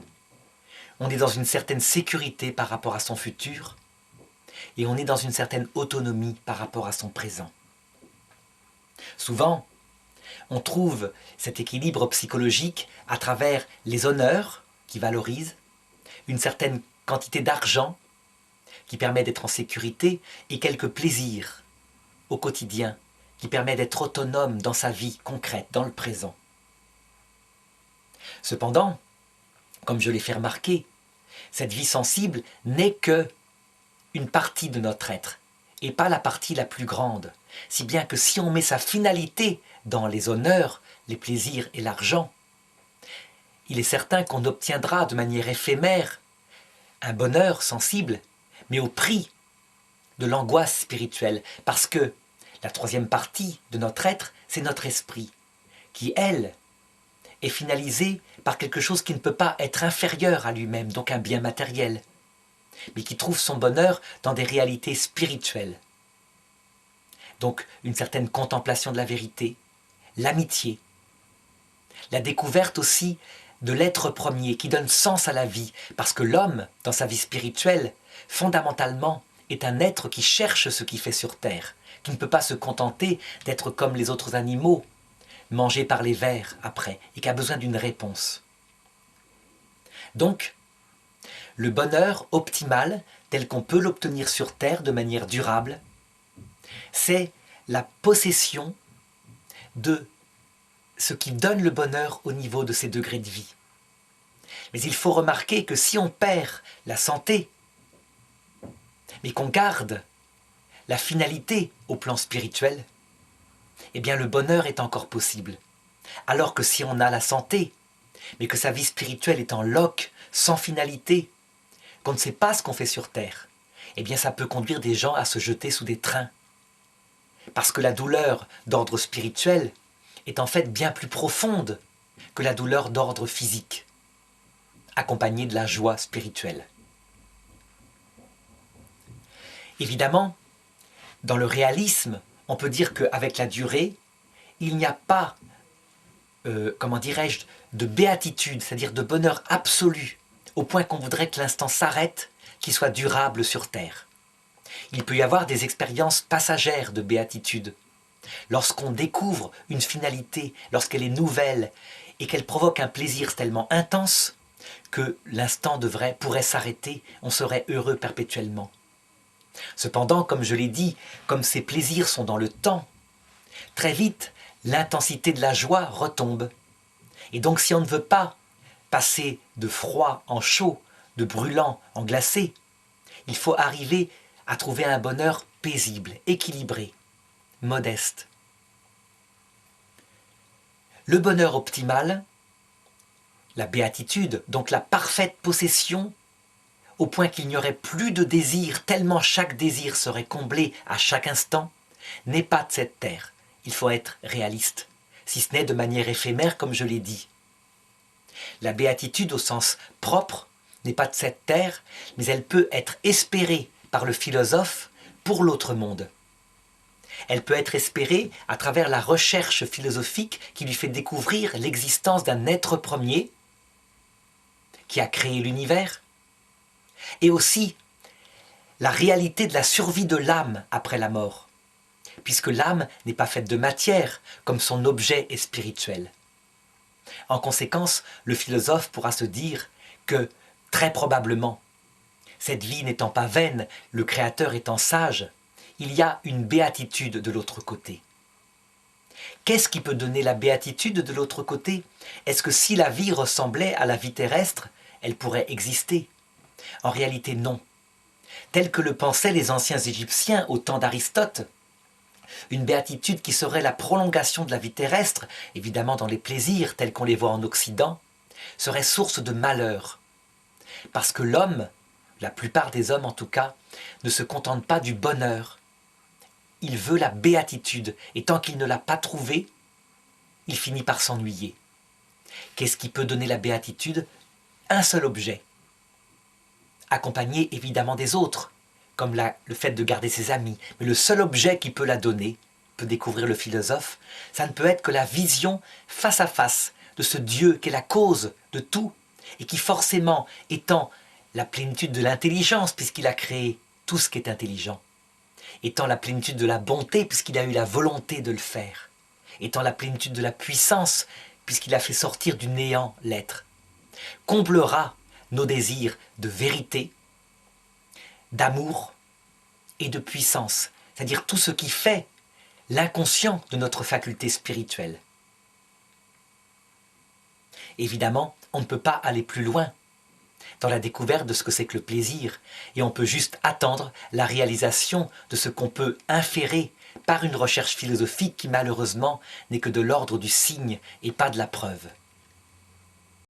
A: on est dans une certaine sécurité par rapport à son futur, et on est dans une certaine autonomie par rapport à son présent. Souvent, on trouve cet équilibre psychologique à travers les honneurs qui valorisent, une certaine quantité d'argent qui permet d'être en sécurité et quelques plaisirs au quotidien qui permet d'être autonome dans sa vie concrète, dans le présent. Cependant, comme je l'ai fait remarquer, cette vie sensible n'est que une partie de notre être et pas la partie la plus grande, si bien que si on met sa finalité dans les honneurs, les plaisirs et l'argent, il est certain qu'on obtiendra de manière éphémère un bonheur sensible, mais au prix de l'angoisse spirituelle, parce que la troisième partie de notre être, c'est notre esprit, qui, elle, est finalisée par quelque chose qui ne peut pas être inférieur à lui-même, donc un bien matériel, mais qui trouve son bonheur dans des réalités spirituelles. Donc une certaine contemplation de la vérité, l'amitié, la découverte aussi de l'être premier qui donne sens à la vie, parce que l'homme, dans sa vie spirituelle, fondamentalement, est un être qui cherche ce qu'il fait sur terre, qui ne peut pas se contenter d'être comme les autres animaux, mangé par les vers après, et qui a besoin d'une réponse. Donc, le bonheur optimal, tel qu'on peut l'obtenir sur Terre de manière durable, c'est la possession de ce qui donne le bonheur au niveau de ces degrés de vie. Mais il faut remarquer que si on perd la santé, mais qu'on garde la finalité au plan spirituel, eh bien le bonheur est encore possible. Alors que si on a la santé, mais que sa vie spirituelle est en loc, sans finalité, qu'on ne sait pas ce qu'on fait sur Terre, eh bien ça peut conduire des gens à se jeter sous des trains. Parce que la douleur d'ordre spirituel est en fait bien plus profonde que la douleur d'ordre physique, accompagnée de la joie spirituelle. Évidemment, dans le réalisme, on peut dire qu'avec la durée, il n'y a pas, comment dirais-je, de béatitude, c'est-à-dire de bonheur absolu, au point qu'on voudrait que l'instant s'arrête, qu'il soit durable sur Terre. Il peut y avoir des expériences passagères de béatitude. Lorsqu'on découvre une finalité, lorsqu'elle est nouvelle et qu'elle provoque un plaisir tellement intense que l'instant pourrait s'arrêter, on serait heureux perpétuellement. Cependant, comme je l'ai dit, comme ces plaisirs sont dans le temps, très vite, l'intensité de la joie retombe. Et donc si on ne veut pas passer de froid en chaud, de brûlant en glacé, il faut arriver à trouver un bonheur paisible, équilibré, modeste. Le bonheur optimal, la béatitude, donc la parfaite possession, au point qu'il n'y aurait plus de désir, tellement chaque désir serait comblé à chaque instant, n'est pas de cette terre. Il faut être réaliste, si ce n'est de manière éphémère comme je l'ai dit. La béatitude au sens propre n'est pas de cette terre, mais elle peut être espérée par le philosophe pour l'autre monde. Elle peut être espérée à travers la recherche philosophique qui lui fait découvrir l'existence d'un être premier qui a créé l'univers, et aussi la réalité de la survie de l'âme après la mort, puisque l'âme n'est pas faite de matière comme son objet est spirituel. En conséquence, le philosophe pourra se dire que, très probablement, cette vie n'étant pas vaine, le Créateur étant sage, il y a une béatitude de l'autre côté. Qu'est-ce qui peut donner la béatitude de l'autre côté? Est-ce que si la vie ressemblait à la vie terrestre, elle pourrait exister? En réalité, non. Tel que le pensaient les anciens Égyptiens au temps d'Aristote, une béatitude qui serait la prolongation de la vie terrestre, évidemment dans les plaisirs tels qu'on les voit en Occident, serait source de malheur. Parce que l'homme, la plupart des hommes en tout cas, ne se contente pas du bonheur. Il veut la béatitude, et tant qu'il ne l'a pas trouvée, il finit par s'ennuyer. Qu'est-ce qui peut donner la béatitude? Un seul objet, accompagné évidemment des autres, comme le fait de garder ses amis. Mais le seul objet qui peut la donner, peut découvrir le philosophe, ça ne peut être que la vision face à face de ce Dieu qui est la cause de tout, et qui forcément étant la plénitude de l'intelligence, puisqu'il a créé tout ce qui est intelligent, étant la plénitude de la bonté, puisqu'il a eu la volonté de le faire, étant la plénitude de la puissance, puisqu'il a fait sortir du néant l'être, comblera nos désirs de vérité, d'amour et de puissance, c'est-à-dire tout ce qui fait l'inconscient de notre faculté spirituelle. Évidemment, on ne peut pas aller plus loin dans la découverte de ce que c'est que le plaisir, et on peut juste attendre la réalisation de ce qu'on peut inférer par une recherche philosophique qui malheureusement n'est que de l'ordre du signe et pas de la preuve.